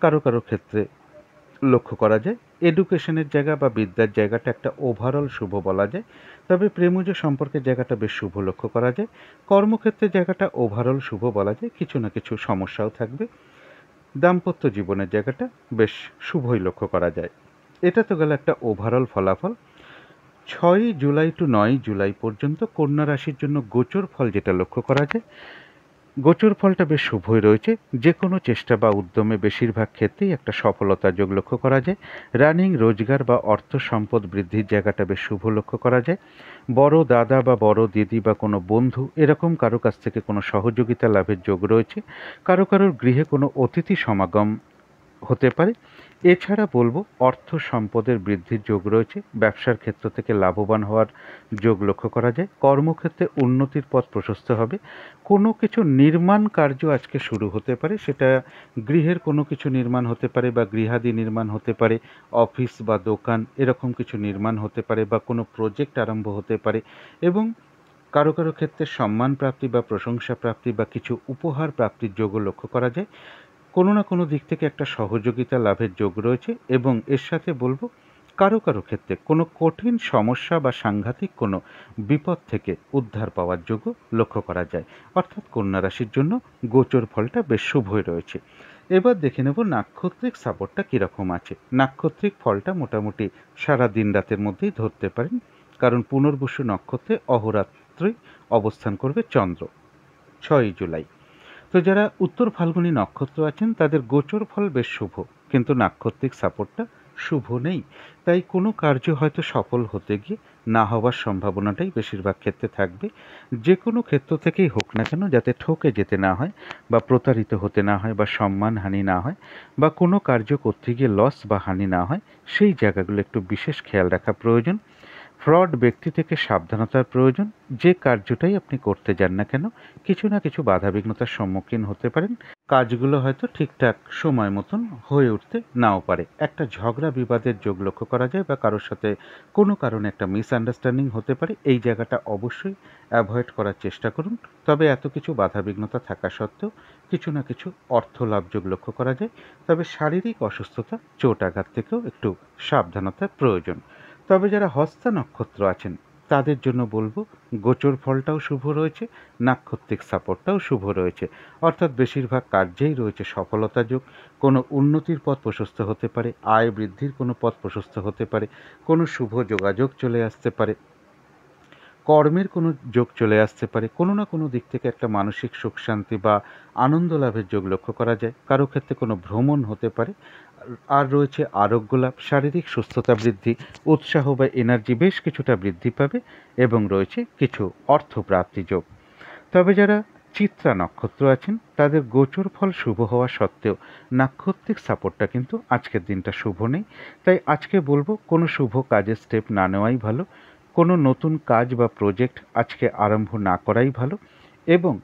কারো কারো ক্ষেত্রে লক্ষ্য করা যায়। এডুকেশনের জায়গা বা বিদ্যার জায়গাটা একটা ওভারঅল শুভ বলা যায়, তবে প্রেমজ সম্পর্কের জায়গাটা বেশ শুভ লক্ষ্য করা যায়। কর্মক্ষেত্রের জায়গাটা ওভারঅল শুভ বলা যায়, কিছু না কিছু সমস্যাও থাকবে। দাম্পত্য জীবনের জায়গাটা বেশ শুভই লক্ষ্য করা যায়। এটা তো গেল একটা ওভারঅল ফলাফল। 6ই জুলাই টু 9ই জুলাই পর্যন্ত কন্যা রাশির জন্য গোচর ফল যেটা লক্ষ্য করা যায়, গোচর ফলটা বেশ শুভই রয়েছে। যে কোনো চেষ্টা বা উদ্যমে বেশিরভাগ ক্ষেত্রেই একটা সফলতার যোগ লক্ষ্য করা যায়। রানিং রোজগার বা অর্থ সম্পদ বৃদ্ধির জায়গাটা বেশ শুভ লক্ষ্য করা যায়। বড় দাদা বা বড় দিদি বা কোনো বন্ধু এরকম কারো কাছ থেকে কোনো সহযোগিতা লাভের যোগ রয়েছে। কারো কারোর গৃহে কোনো অতিথি সমাগম হতে পারে। এছাড়া বলবো অর্থ সম্পদের বৃদ্ধির যোগ রয়েছে। ব্যবসার ক্ষেত্র থেকে লাভবান হওয়ার যোগ লক্ষ্য করা যায়। কর্মক্ষেত্রে উন্নতির পথ প্রশস্ত হবে। কোনো কিছু নির্মাণ কার্য আজকে শুরু হতে পারে, সেটা গৃহের কোনো কিছু নির্মাণ হতে পারে, বা গৃহাদি নির্মাণ হতে পারে, অফিস বা দোকান এরকম কিছু নির্মাণ হতে পারে, বা কোনো প্রজেক্ট আরম্ভ হতে পারে। এবং কারো কারো ক্ষেত্রে সম্মান প্রাপ্তি বা প্রশংসা প্রাপ্তি বা কিছু উপহার প্রাপ্তির যোগও লক্ষ্য করা যায়। কোনো না কোনো দিক থেকে একটা সহযোগিতা লাভের যোগ রয়েছে, এবং এর সাথে বলবো কারো কারো ক্ষেত্রে কোনো কঠিন সমস্যা বা সাংঘাতিক কোনো বিপদ থেকে উদ্ধার পাওয়ার যোগও লক্ষ্য করা যায়। অর্থাৎ কন্যা রাশির জন্য গোচর ফলটা বেশ শুভই রয়েছে। এবার দেখে নেব নাক্ষত্রিক সাপোর্টটা কীরকম আছে। নাক্ষত্রিক ফলটা মোটামুটি সারা দিন রাতের মধ্যেই ধরতে পারেন, কারণ পুনর্বসু নক্ষত্রে অহোরাত নক্ষত্রই অবস্থান করবে চন্দ্র 6ই জুলাই। তো যারা উত্তর ফাল্গুনী নক্ষত্র আছেন তাদের গোচর ফল বেশ শুভ, কিন্তু নাক্ষত্রিক সাপোর্টটা শুভ নেই। তাই কোনো কার্য হয়তো সফল হতে গিয়ে না হওয়ার সম্ভাবনাটাই বেশিরভাগ ক্ষেত্রে থাকবে। যে কোনো ক্ষেত্র থেকেই হোক না কেন, যাতে ঠকে যেতে না হয় বা প্রতারিত হতে না হয় বা সম্মানহানি না হয় বা কোনো কার্য করতে গিয়ে লস বা হানি না হয়, সেই জায়গাগুলো একটু বিশেষ খেয়াল রাখা প্রয়োজন। ফ্রড ব্যক্তি থেকে সাবধানতার প্রয়োজন। যে কার্যটাই আপনি করতে যান না কেন, কিছু না কিছু বাধাবিঘ্নতার সম্মুখীন হতে পারেন। কাজগুলো হয়তো ঠিকঠাক সময় মতন হয়ে উঠতে নাও পারে। একটা ঝগড়া বিবাদের যোগ লক্ষ্য করা যায় বা কারোর সাথে কোনো কারণে একটা মিসআন্ডারস্ট্যান্ডিং হতে পারে। এই জায়গাটা অবশ্যই অ্যাভয়েড করার চেষ্টা করুন। তবে এত কিছু বাধাবিঘ্নতা থাকা সত্ত্বেও কিছু না কিছু অর্থ লাভ যোগ লক্ষ্য করা যায়। তবে শারীরিক অসুস্থতা, চোট আঘাত থেকেও একটু সাবধানতার প্রয়োজন। তবে যারা হস্তা নক্ষত্র আছেন তাদের জন্য বলবো, গোচর ফলটাও শুভ রয়েছে, নাক্ষত্রিক সাপোর্টটাও শুভ রয়েছে। অর্থাৎ বেশিরভাগ কার্যেই রয়েছে সফলতা যোগ। কোনো উন্নতির পথ প্রশস্ত হতে পারে, আয় বৃদ্ধির কোনো পথ প্রশস্ত হতে পারে, কোনো শুভ যোগাযোগ চলে আসতে পারে, কর্মের কোনো যোগ চলে আসতে পারে, কোনো না কোনো দিক থেকে একটা মানসিক সুখ শান্তি বা আনন্দ লাভের যোগ লক্ষ্য করা যায়। কারো ক্ষেত্রে কোনো ভ্রমণ হতে পারে। আর রয়েছে আরোগ্য লাভ, শারীরিক সুস্থতা বৃদ্ধি, উৎসাহ বা এনার্জি বেশ কিছুটা বৃদ্ধি পাবে এবং রয়েছে কিছু অর্থপ্রাপ্তি যোগ। তবে যারা চিত্রা নক্ষত্র আছেন তাদের গোচর ফল শুভ হওয়া সত্ত্বেও নাক্ষত্রিক সাপোর্টটা কিন্তু আজকের দিনটা শুভ নেই। তাই আজকে বলবো কোনো শুভ কাজের স্টেপ না নেওয়াই ভালো, কোনো নতুন কাজ বা প্রজেক্ট আজকে আরম্ভ না করাই ভালো, এবং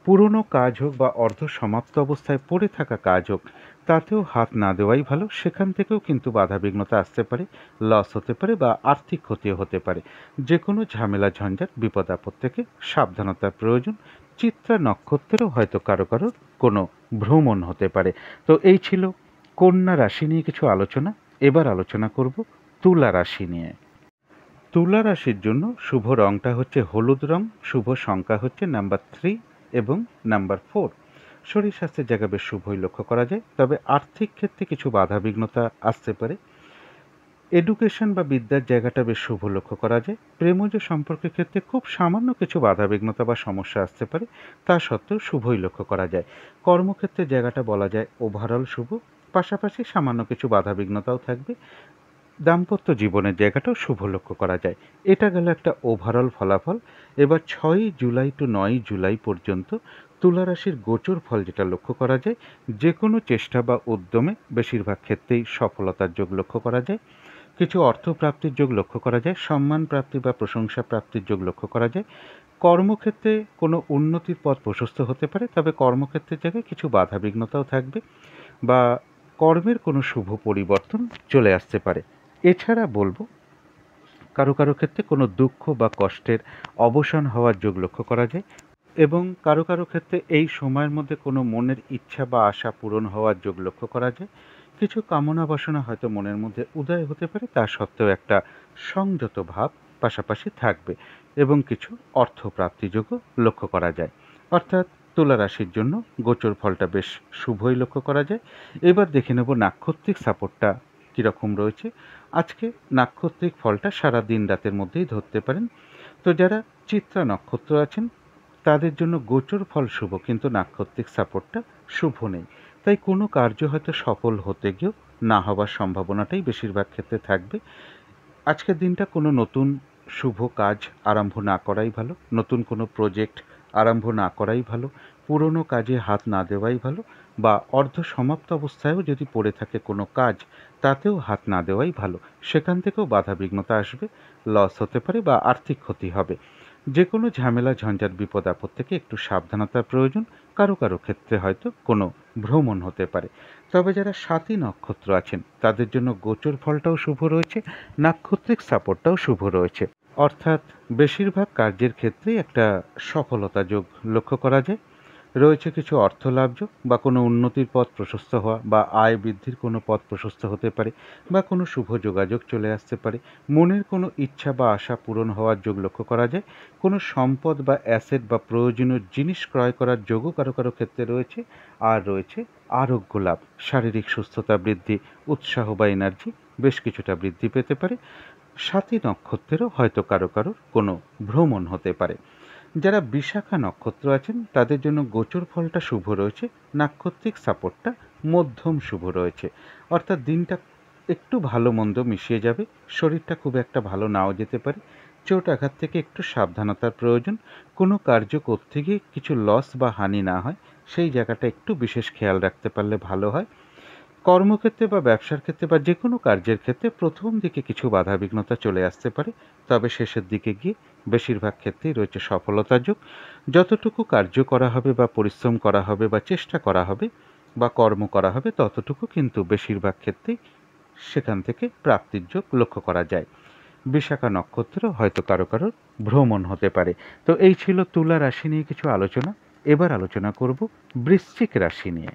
পুরনো কাজ হোক বা অর্ধ সমাপ্ত অবস্থায় পড়ে থাকা কাজ হোক তাতেও হাত না দেওয়াই ভালো। সেখান থেকেও কিন্তু বাধাবিঘ্নতা আসতে পারে, লস হতে পারে বা আর্থিক ক্ষতিও হতে পারে। যে কোনো ঝামেলা ঝঞ্ঝাট বিপদ আপদ থেকে সাবধানতার প্রয়োজন। চিত্রা নক্ষত্রেরও হয়তো কারো কারো কোনো ভ্রমণ হতে পারে। তো এই ছিল কন্যা রাশি নিয়ে কিছু আলোচনা। এবার আলোচনা করব তুলা রাশি নিয়ে। তুলা রাশির জন্য শুভ রংটা হচ্ছে হলুদ রং, শুভ সংখ্যা হচ্ছে নাম্বার 3 এবং নাম্বার 4। শরীর স্বাস্থ্যের জায়গা বেশ শুভই লক্ষ্য করা যায়, তবে আর্থিক ক্ষেত্রে কিছু বাধাবিঘ্নতা আসতে পারে। এডুকেশন বা বিদ্যার জায়গাটা বেশ শুভ লক্ষ্য করা যায়। প্রেমজ সম্পর্কের ক্ষেত্রে খুব সামান্য কিছু বাধাবিঘ্নতা বা সমস্যা আসতে পারে, তা সত্ত্বেও শুভই লক্ষ্য করা যায়। কর্মক্ষেত্রের জায়গাটা বলা যায় ওভারঅল শুভ, পাশাপাশি সামান্য কিছু বাধাবিঘ্নতাও থাকবে। দাম্পত্য জীবনের জায়গাটাও শুভ লক্ষ্য করা যায়। এটা গেল একটা ওভারঅল ফলাফল। এবার 6ই জুলাই টু 9ই জুলাই পর্যন্ত তুলা রাশির গোচর ফল যেটা লক্ষ্য করা যায়, যে কোনো চেষ্টা বা উদ্যমে বেশিরভাগ ক্ষেত্রেই সফলতার যোগ লক্ষ্য করা যায়। কিছু অর্থপ্রাপ্তির যোগ লক্ষ্য করা যায়, সম্মান প্রাপ্তি বা প্রশংসা প্রাপ্তির যোগ লক্ষ্য করা যায়। কর্মক্ষেত্রে কোনো উন্নতির পথ প্রশস্ত হতে পারে, তবে কর্মক্ষেত্রের জায়গায় কিছু বাধাবিঘ্নতাও থাকবে বা কর্মের কোনো শুভ পরিবর্তন চলে আসতে পারে। এছাড়া বলবো, কারো কারো ক্ষেত্রে কোনো দুঃখ বা কষ্টের অবসান হওয়ার যোগ লক্ষ্য করা যায় এবং কারো কারো ক্ষেত্রে এই সময়ের মধ্যে কোনো মনের ইচ্ছা বা আশা পূরণ হওয়ার যোগ লক্ষ্য করা যায়। কিছু কামনা বাসনা হয়তো মনের মধ্যে উদয় হতে পারে, তা সত্ত্বেও একটা সংযত ভাব পাশাপাশি থাকবে এবং কিছু অর্থপ্রাপ্তি যোগও লক্ষ্য করা যায়। অর্থাৎ তুলা রাশির জন্য গোচর ফলটা বেশ শুভই লক্ষ্য করা যায়। এবার দেখে নেব নাক্ষত্রিক সাপোর্টটা কীরকম রয়েছে। আজকে নাক্ষত্রিক ফলটা সারা দিন রাতের মধ্যেই ধরতে পারেন। তো যারা চিত্রা নক্ষত্র আছেন তাদের জন্য গোচর ফল শুভ, কিন্তু নাক্ষত্রিক সাপোর্টটা শুভ নেই। তাই কোনো কার্য হয়তো সফল হতে গিয়েও না হওয়ার সম্ভাবনাটাই বেশিরভাগ ক্ষেত্রে থাকবে। আজকের দিনটা কোনো নতুন শুভ কাজ আরম্ভ না করাই ভালো, নতুন কোনো প্রজেক্ট আরম্ভ না করাই ভালো, পুরনো কাজে হাত না দেওয়াই ভালো, বা অর্ধ সমাপ্ত অবস্থায়ও যদি পড়ে থাকে কোনো কাজ তাতেও হাত না দেওয়াই ভালো। সেখান থেকেও বাধাবিঘ্নতা আসবে, লস হতে পারে বা আর্থিক ক্ষতি হবে। যে কোনো ঝামেলা ঝঞ্ঝাট বিপদ আপদ থেকে একটু সাবধানতার প্রয়োজন। কারো কারো ক্ষেত্রে হয়তো কোনো ভ্রমণ হতে পারে। তবে যারা স্বাতী নক্ষত্র আছেন তাদের জন্য গোচর ফলটাও শুভ রয়েছে, নাক্ষত্রিক সাপোর্টটাও শুভ রয়েছে। অর্থাৎ বেশিরভাগ কার্যের ক্ষেত্রেই একটা সফলতা যোগ লক্ষ্য করা যায়। রয়েছে কিছু অর্থলাভ যোগ বা কোনো উন্নতির পথ প্রশস্ত হওয়া বা আয় বৃদ্ধির কোনো পথ প্রশস্ত হতে পারে বা কোনো শুভ যোগাযোগ চলে আসতে পারে। মনের কোনো ইচ্ছা বা আশা পূরণ হওয়ার যোগ লক্ষ্য করা যায়। কোনো সম্পদ বা অ্যাসেট বা প্রয়োজনীয় জিনিস ক্রয় করার যোগও কারো কারো ক্ষেত্রে রয়েছে। আর রয়েছে আরোগ্য লাভ, শারীরিক সুস্থতা বৃদ্ধি, উৎসাহ বা এনার্জি বেশ কিছুটা বৃদ্ধি পেতে পারে। স্বাতী নক্ষত্রেরও হয়তো কারো কারোর কোনো ভ্রমণ হতে পারে। যারা বিশাখা নক্ষত্র আছেন তাদের জন্য গোচর ফলটা শুভ রয়েছে, নাক্ষত্রিক সাপোর্টটা মধ্যম শুভ রয়েছে। অর্থাৎ দিনটা একটু ভালো মন্দ মিশিয়ে যাবে, শরীরটা খুব একটা ভালো নাও যেতে পারে, চোট আঘাত থেকে একটু সাবধানতার প্রয়োজন, কোনো কার্য করতে গিয়ে কিছু লস বা হানি না হয় সেই জায়গাটা একটু বিশেষ খেয়াল রাখতে পারলে ভালো হয়। কর্মক্ষেত্রে বা ব্যবসার ক্ষেত্রে বা যে কোনো কার্যের ক্ষেত্রে প্রথম দিকে কিছু বাধাবিঘ্নতা চলে আসতে পারে, তবে শেষের দিকে গিয়ে বেশিরভাগ ক্ষেত্রেই রয়েছে সফলতার যোগ। যতটুকু কার্য করা হবে বা পরিশ্রম করা হবে বা চেষ্টা করা হবে বা কর্ম করা হবে ততটুকু কিন্তু বেশিরভাগ ক্ষেত্রেই সেখান থেকে প্রাপ্তির যোগ লক্ষ্য করা যায়। বিশাখা নক্ষত্র হয়তো কারো কারোর ভ্রমণ হতে পারে। তো এই ছিল তুলা রাশি নিয়ে কিছু আলোচনা। এবার আলোচনা করব বৃশ্চিক রাশি নিয়ে।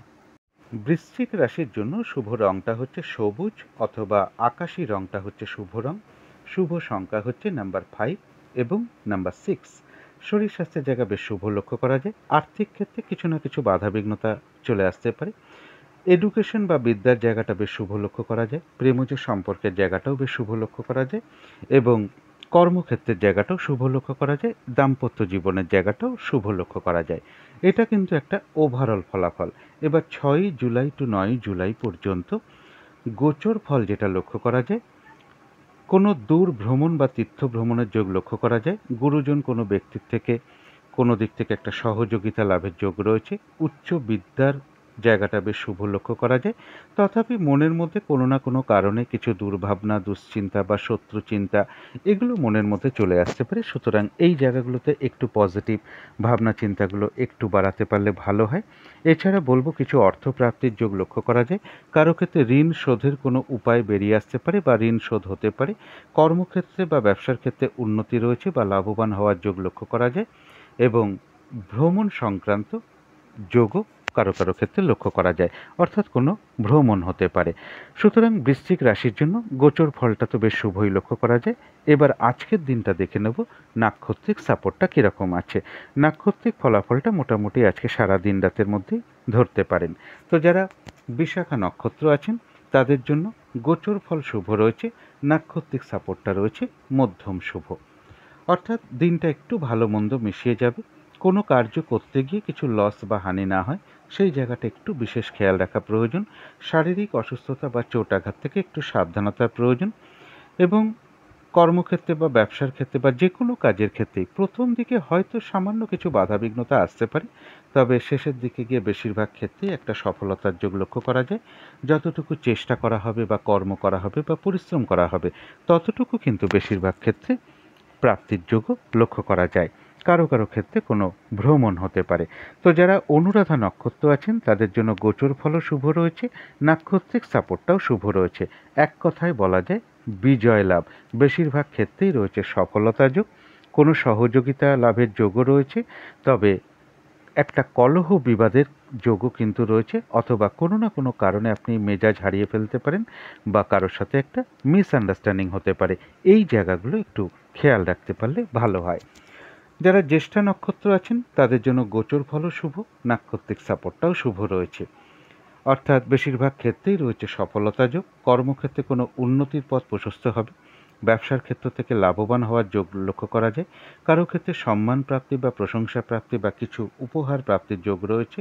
বৃশ্চিক রাশির জন্য শুভ রংটা হচ্ছে সবুজ অথবা আকাশী রংটা হচ্ছে শুভ রং। শুভ সংখ্যা হচ্ছে নাম্বার 5 এবং নাম্বার 6। শরীর স্বাস্থ্যের জায়গা বেশ শুভ লক্ষ্য করা যায়। আর্থিক ক্ষেত্রে কিছু না কিছু বাধাবিঘ্নতা চলে আসতে পারে। এডুকেশন বা বিদ্যার জায়গাটা বেশ শুভ লক্ষ্য করা যায়। প্রেমজ সম্পর্কের জায়গাটাও বেশ শুভ লক্ষ্য করা যায় এবং কর্মক্ষেত্রের জায়গাটাও শুভ লক্ষ্য করা যায়। দাম্পত্য জীবনের জায়গাটাও শুভ লক্ষ্য করা যায়। এটা কিন্তু একটা ওভারঅল ফলাফল। এবার 6 জুলাই টু 9 জুলাই পর্যন্ত গোচর ফল যেটা লক্ষ্য করা যায়, কোনো দূর ভ্রমণ বা তীর্থ ভ্রমণের যোগ লক্ষ্য করা যায়। গুরুজন কোনো ব্যক্তির থেকে কোনো দিক থেকে একটা সহযোগিতা লাভের যোগ রয়েছে। উচ্চ বিদ্যার জায়গাটা বেশ শুভ লক্ষ্য করা যায়। তথাপি মনের মধ্যে কোনো না কোনো কারণে কিছু দুর্ভাবনা, দুশ্চিন্তা বা শত্রু চিন্তা এগুলো মনের মধ্যে চলে আসতে পারে। সুতরাং এই জায়গাগুলোতে একটু পজিটিভ ভাবনা চিন্তাগুলো একটু বাড়াতে পারলে ভালো হয়। এছাড়া বলবো কিছু অর্থপ্রাপ্তির যোগ লক্ষ্য করা যায়। কারো ক্ষেত্রে ঋণ শোধের কোনো উপায় বেরিয়ে আসতে পারে বা ঋণ শোধ হতে পারে। কর্মক্ষেত্রে বা ব্যবসার ক্ষেত্রে উন্নতি রয়েছে বা লাভবান হওয়ার যোগ লক্ষ্য করা যায় এবং ভ্রমণ সংক্রান্ত যোগও কারো কারো ক্ষেত্রে লক্ষ্য করা যায়। অর্থাৎ কোনো ভ্রমণ হতে পারে। সুতরাং বৃশ্চিক রাশির জন্য গোচর ফলটা তো বেশ শুভই লক্ষ্য করা যায়। এবার আজকের দিনটা দেখে নেব নাক্ষত্রিক সাপোর্টটা কীরকম আছে। নাক্ষত্রিক ফলাফলটা মোটামুটি আজকে সারা দিন রাতের মধ্যেই ধরতে পারেন। তো যারা বিশাখা নক্ষত্র আছেন তাদের জন্য গোচর ফল শুভ রয়েছে, নাক্ষত্রিক সাপোর্টটা রয়েছে মধ্যম শুভ। অর্থাৎ দিনটা একটু ভালো মন্দ মিশিয়ে যাবে। কোনো কার্য করতে গিয়ে কিছু লস বা হানি না হয় সেই জায়গাটা একটু বিশেষ খেয়াল রাখা প্রয়োজন। শারীরিক অসুস্থতা বা চোট আঘাত থেকে একটু সাবধানতার প্রয়োজন এবং কর্মক্ষেত্রে বা ব্যবসার ক্ষেত্রে বা যে কোনো কাজের ক্ষেত্রেই প্রথম দিকে হয়তো সামান্য কিছু বাধাবিঘ্নতা আসতে পারে, তবে শেষের দিকে গিয়ে বেশিরভাগ ক্ষেত্রেই একটা সফলতার যোগ লক্ষ্য করা যায়। যতটুকু চেষ্টা করা হবে বা কর্ম করা হবে বা পরিশ্রম করা হবে ততটুকু কিন্তু বেশিরভাগ ক্ষেত্রে প্রাপ্তির যোগও লক্ষ্য করা যায়। কারো কারো ক্ষেত্রে কোনো ভ্রমণ হতে পারে। তো যারা অনুরাধা নক্ষত্র আছেন তাদের জন্য গোচর ফলও শুভ রয়েছে, নাক্ষত্রিক সাপোর্টটাও শুভ রয়েছে। এক কথায় বলা যায় বিজয় লাভ। বেশিরভাগ ক্ষেত্রেই রয়েছে সফলতা যোগ, কোনো সহযোগিতা লাভের যোগও রয়েছে, তবে একটা কলহ বিবাদের যোগও কিন্তু রয়েছে, অথবা কোনো না কোনো কারণে আপনি মেজাজ হারিয়ে ফেলতে পারেন বা কারোর সাথে একটা মিসআন্ডারস্ট্যান্ডিং হতে পারে। এই জায়গাগুলো একটু খেয়াল রাখতে পারলে ভালো হয়। যারা জ্যেষ্ঠা নক্ষত্র আছেন তাদের জন্য গোচর ফলও শুভ, নাক্ষত্রিক সাপোর্টটাও শুভ রয়েছে। অর্থাৎ বেশিরভাগ ক্ষেত্রেই রয়েছে সফলতা যোগ। কর্মক্ষেত্রে কোনো উন্নতির পথ প্রশস্ত হবে। ব্যবসার ক্ষেত্র থেকে লাভবান হওয়ার যোগ লক্ষ্য করা যায়। কারো ক্ষেত্রে সম্মান প্রাপ্তি বা প্রশংসা প্রাপ্তি বা কিছু উপহার প্রাপ্তির যোগ রয়েছে।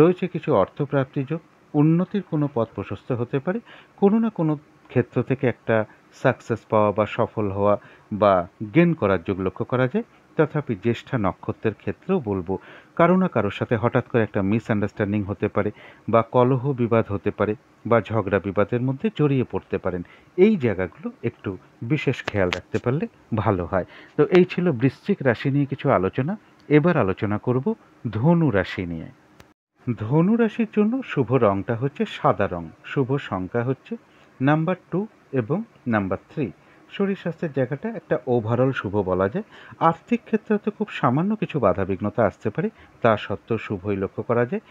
রয়েছে কিছু অর্থপ্রাপ্তি যোগ। উন্নতির কোনো পথ প্রশস্ত হতে পারে। কোনো না কোনো ক্ষেত্র থেকে একটা সাকসেস পাওয়া বা সফল হওয়া বা গেন করার যোগ লক্ষ্য করা যায়। তথাপি জ্যেষ্ঠা নক্ষত্রের ক্ষেত্রেও বলবো কারো না কারোর সাথে হঠাৎ করে একটা মিসআন্ডারস্ট্যান্ডিং হতে পারে বা কলহ বিবাদ হতে পারে বা ঝগড়া বিবাদের মধ্যে জড়িয়ে পড়তে পারেন। এই জায়গাগুলো একটু বিশেষ খেয়াল রাখতে পারলে ভালো হয়। তো এই ছিল বৃশ্চিক রাশি নিয়ে কিছু আলোচনা। এবার আলোচনা করব ধনু রাশি নিয়ে। ধনু রাশির জন্য শুভ রংটা হচ্ছে সাদা রং। শুভ সংখ্যা হচ্ছে নাম্বার 2 এবং নাম্বার 3। শরীর স্বাস্থ্যের জায়গাটা একটা ওভারঅল শুভ বলা যায়। আর্থিক ক্ষেত্রে তো খুব সামান্য কিছু বাধাবিঘ্নতা আসতে পারে, তা সত্ত্বেও শুভই লক্ষ্য করা যায়।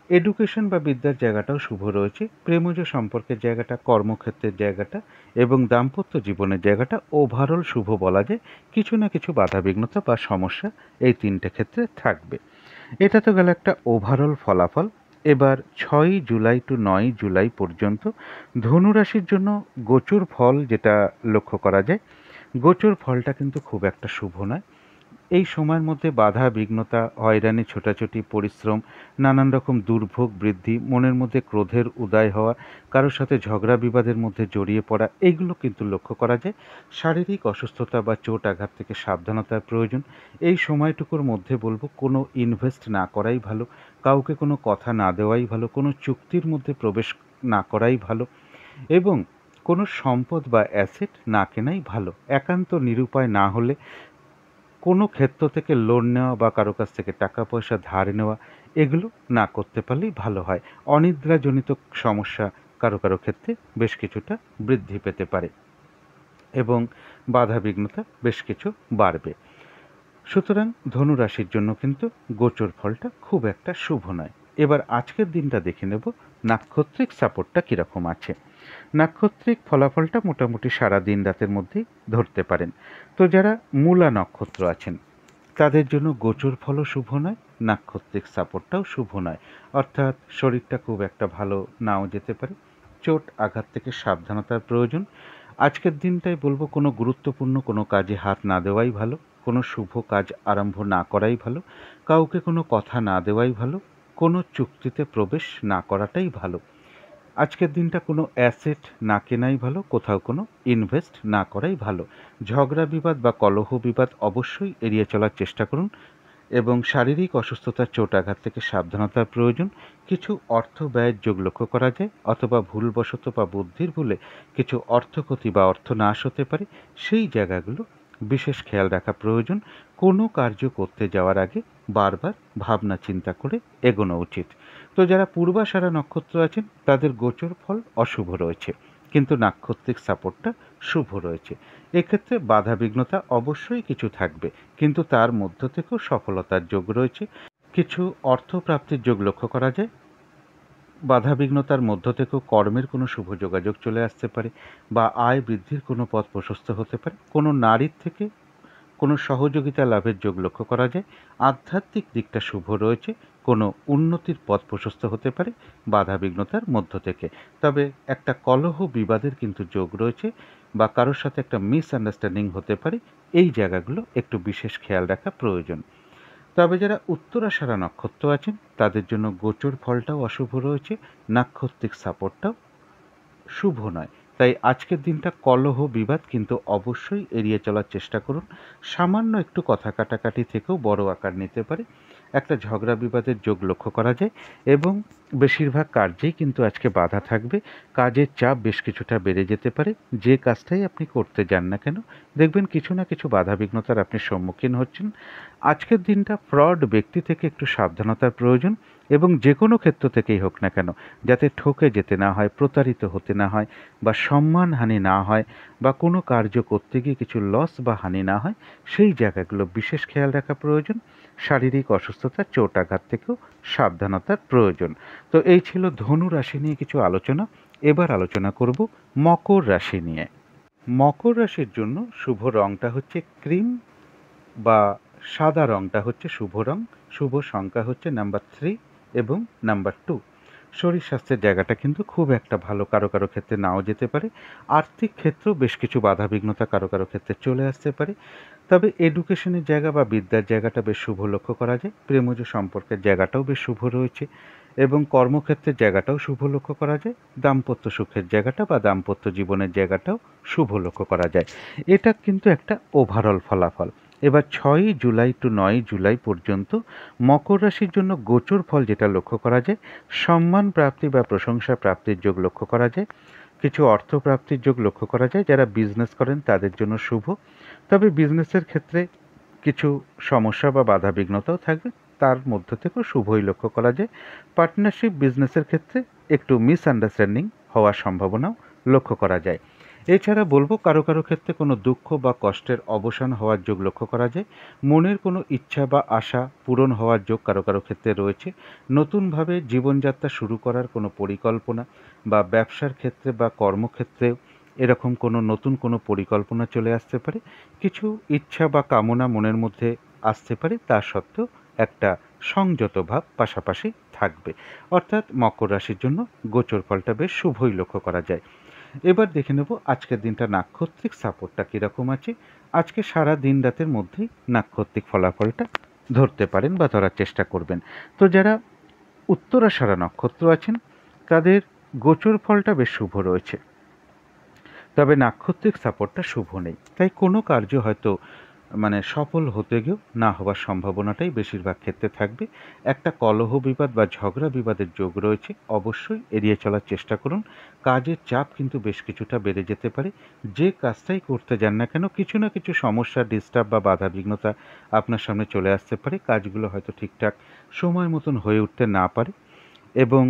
এডুকেশন বা বিদ্যার জায়গাটাও শুভ রয়েছে। প্রেমজ সম্পর্কের জায়গাটা, কর্মক্ষেত্রের জায়গাটা এবং দাম্পত্য জীবনের জায়গাটা ওভারঅল শুভ বলা যায়। কিছু না কিছু বাধাবিঘ্নতা বা সমস্যা এই তিনটে ক্ষেত্রে থাকবে। এটা তো গেল একটা ওভারঅল ফলাফল। এবার 6 জুলাই টু 9 জুলাই পর্যন্ত ধনু রাশির জন্য গোচর ফল যেটা লক্ষ্য করা যায়, গোচর ফলটা কিন্তু খুব একটা শুভ নয়। এই সময়ের মধ্যে বাধা বিঘ্নতা, হয়রানি, ছোটাছুটি, পরিশ্রম, নানান রকম দুর্ভোগ বৃদ্ধি, মনের মধ্যে ক্রোধের উদয় হওয়া, কারোর সাথে ঝগড়া বিবাদের মধ্যে জড়িয়ে পড়া, এইগুলো কিন্তু লক্ষ্য করা যায়। শারীরিক অসুস্থতা বা চোট আঘাত থেকে সাবধানতার প্রয়োজন। এই সময়টুকুর মধ্যে বলবো কোনো ইনভেস্ট না করাই ভালো, কাউকে কোনো কথা না দেওয়াই ভালো, কোনো চুক্তির মধ্যে প্রবেশ না করাই ভালো এবং কোনো সম্পদ বা অ্যাসেট না কেনাই ভালো। একান্ত নিরুপায় না হলে কোনো ক্ষেত্র থেকে লোন নেওয়া বা কারো কাছ থেকে টাকা পয়সা ধার নেওয়া এগুলো না করতে পারলেই ভালো হয়। অনিদ্রাজনিত সমস্যা কারো কারো ক্ষেত্রে বেশ কিছুটা বৃদ্ধি পেতে পারে এবং বাধা বিঘ্নতা বেশ কিছু বাড়বে। সুতরাং ধনু রাশির জন্য কিন্তু গোচর ফলটা খুব একটা শুভ নয়। এবার আজকের দিনটা দেখে নেব নাক্ষত্রিক সাপোর্টটা কীরকম আছে। নাক্ষত্রিক ফলাফলটা মোটামুটি সারা দিন রাতের মধ্যেই ধরতে পারেন। তো যারা মূলা নক্ষত্র আছেন তাদের জন্য গোচর ফলও শুভ নয়, নাক্ষত্রিক সাপোর্টটাও শুভ নয়। অর্থাৎ শরীরটা খুব একটা ভালো নাও যেতে পারে, চোট আঘাত থেকে সাবধানতার প্রয়োজন। আজকের দিনটাই বলবো কোনো গুরুত্বপূর্ণ কোনো কাজে হাত না দেওয়াই ভালো, কোনো শুভ কাজ আরম্ভ না করাই ভালো, কাউকে কোনো কথা না দেওয়াই ভালো, কোনো চুক্তিতে প্রবেশ না করাটাই ভালো। আজকের দিনটা কোনো অ্যাসেট না কেনাই ভালো, কোথাও কোনো ইনভেস্ট না করাই ভালো। ঝগড়া বিবাদ বা কলহ বিবাদ অবশ্যই এড়িয়ে চলার চেষ্টা করুন এবং শারীরিক অসুস্থতার চোট আঘাত থেকে সাবধানতার প্রয়োজন। কিছু অর্থ ব্যয়ের যোগ লক্ষ্য করা যায় অথবা ভুলবশত বা বুদ্ধির ভুলে কিছু অর্থক্ষতি বা অর্থনাশ হতে পারে, সেই জায়গাগুলো বিশেষ খেয়াল রাখা প্রয়োজন। কোনো কার্য করতে যাওয়ার আগে বারবার ভাবনা চিন্তা করে এগোনো উচিত। তো যারা পূর্বাষাঢ়া নক্ষত্র আছেন তাদের গোচর ফল অশুভ রয়েছে, কিন্তু নাক্ষত্রিক সাপোর্টটা শুভ রয়েছে। এক্ষেত্রে বাধা বিঘ্নতা অবশ্যই কিছু থাকবে, কিন্তু তার মধ্য থেকেও সফলতার যোগ রয়েছে। কিছু অর্থপ্রাপ্তির যোগ লক্ষ্য করা যায়। বাধা বিঘ্নতার মধ্য থেকেও কর্মের কোনো শুভ যোগাযোগ চলে আসতে পারে বা আয় বৃদ্ধির কোনো পথ প্রশস্ত হতে পারে। কোনো নারীর থেকে কোনো সহযোগিতা লাভের যোগ লক্ষ্য করা যায়। আধ্যাত্মিক দিকটা শুভ রয়েছে, কোনো উন্নতির পথ প্রশস্ত হতে পারে বাধা বিঘ্নতার মধ্য থেকে। তবে একটা কলহ বিবাদের কিন্তু যোগ রয়েছে বা কারোর সাথে একটা মিসআন্ডারস্ট্যান্ডিং হতে পারে, এই জায়গাগুলো একটু বিশেষ খেয়াল রাখা প্রয়োজন। তবে যারা উত্তরাষাঢ়া নক্ষত্র আছেন তাদের জন্য গোচর ফলটাও অশুভ রয়েছে, নাক্ষত্রিক সাপোর্টটাও শুভ নয়। তাই আজকের দিনটা কলহ বিবাদ কিন্তু অবশ্যই এড়িয়ে চলার চেষ্টা করুন। সামান্য একটু কথা কাটাকাটি থেকেও বড় আকার নিতে পারে। একটা ঝগড়া বিবাদের যোগ লক্ষ্য করা যায় এবং বেশিরভাগ কার্যেই কিন্তু আজকে বাধা থাকবে। কাজের চাপ বেশ কিছুটা বেড়ে যেতে পারে। যে কাজটাই আপনি করতে যান না কেন দেখবেন কিছু না কিছু বাধা বিঘ্নতার আপনি সম্মুখীন হচ্ছেন। আজকের দিনটা ফ্রড ব্যক্তি থেকে একটু সাবধানতার প্রয়োজন এবং যে কোনো ক্ষেত্র থেকেই হোক না কেন যাতে ঠকে যেতে না হয়, প্রতারিত হতে না হয় বা সম্মানহানি না হয় বা কোনো কার্য করতে গিয়ে কিছু লস বা হানি না হয়, সেই জায়গাগুলো বিশেষ খেয়াল রাখা প্রয়োজন। শারীরিক অসুস্থতা, চোট আঘাত থেকেও সাবধানতার প্রয়োজন। তো এই ছিল ধনু রাশি নিয়ে কিছু আলোচনা। এবার আলোচনা করব মকর রাশি নিয়ে। মকর রাশির জন্য শুভ রঙটা হচ্ছে ক্রিম বা সাদা রঙটা হচ্ছে শুভ রং। শুভ সংখ্যা হচ্ছে নাম্বার 3 এবং নাম্বার 2। শরীর স্বাস্থ্যের জায়গাটা কিন্তু খুব একটা ভালো, কারো কারো ক্ষেত্রে নাও যেতে পারে। আর্থিক ক্ষেত্রেও বেশ কিছু বাধা বিঘ্নতা কারো কারো ক্ষেত্রে চলে আসতে পারে। তবে এডুকেশনের জায়গা বা বিদ্যার জায়গাটা বেশ শুভ লক্ষ্য করা যায়। প্রেমজ সম্পর্কের জায়গাটাও বেশ শুভ রয়েছে এবং কর্মক্ষেত্রের জায়গাটাও শুভ লক্ষ্য করা যায়। দাম্পত্য সুখের জায়গাটা বা দাম্পত্য জীবনের জায়গাটাও শুভ লক্ষ্য করা যায়। এটা কিন্তু একটা ওভারঅল ফলাফল। এবার 6ই জুলাই টু 9ই জুলাই পর্যন্ত মকর রাশির জন্য গোচর ফল যেটা লক্ষ্য করা যায়, সম্মান প্রাপ্তি বা প্রশংসা প্রাপ্তির যোগ লক্ষ্য করা যায়। কিছু অর্থ প্রাপ্তির যোগ লক্ষ্য করা যায়। যারা বিজনেস করেন তাদের জন্য শুভ। তবে বিজনেসের ক্ষেত্রে কিছু সমস্যা বা বাধা বিঘ্নতাও থাকবে, তার মধ্য থেকেও শুভই লক্ষ্য করা যায়। পার্টনারশিপ বিজনেসের ক্ষেত্রে একটু মিসআন্ডারস্ট্যান্ডিং হওয়ার সম্ভাবনাও লক্ষ্য করা যায়। এছাড়া বলবো কারো কারো ক্ষেত্রে কোনো দুঃখ বা কষ্টের অবসান হওয়ার যোগ লক্ষ্য করা যায়। মনের কোনো ইচ্ছা বা আশা পূরণ হওয়ার যোগ কারো কারো ক্ষেত্রে রয়েছে। নতুনভাবে জীবনযাত্রা শুরু করার কোনো পরিকল্পনা বা ব্যবসার ক্ষেত্রে বা কর্মক্ষেত্রে এরকম কোনো নতুন কোনো পরিকল্পনা চলে আসতে পারে। কিছু ইচ্ছা বা কামনা মনের মধ্যে আসতে পারে, তা সত্ত্বেও একটা সংযত ভাব পাশাপাশি থাকবে। অর্থাৎ মকর রাশির জন্য গোচর ফলটা বেশ শুভই লক্ষ্য করা যায়। এবার দেখে নেব আজকের দিনটা নাক্ষত্রিক সাপোর্টটা কীরকম আছে। আজকে সারা দিন রাতের মধ্যেই নাক্ষত্রিক ফলাফলটা ধরতে পারেন বা ধরার চেষ্টা করবেন। তো যারা উত্তরাষাঢ়া নক্ষত্র আছেন তাদের গোচর ফলটা বেশ শুভ রয়েছে, তবে নাক্ষত্রিক সাপোর্টটা শুভ নেই, তাই কোনো কার্য হয়তো সফল হতে গিয়েও না হওয়ার সম্ভাবনাটাই বেশিরভাগ ক্ষেত্রে থাকবে। একটা কলহ বিবাদ বা ঝগড়া বিবাদের যোগ রয়েছে, অবশ্যই এড়িয়ে চলার চেষ্টা করুন। কাজের চাপ কিন্তু বেশ কিছুটা বেড়ে যেতে পারে। যে কাজটাই করতে যান না কেন কিছু না কিছু সমস্যা, ডিস্টার্ব বা বাধা বিঘ্নতা আপনার সামনে চলে আসতে পারে। কাজগুলো হয়তো ঠিকঠাক সময় মতন হয়ে উঠতে না পারে এবং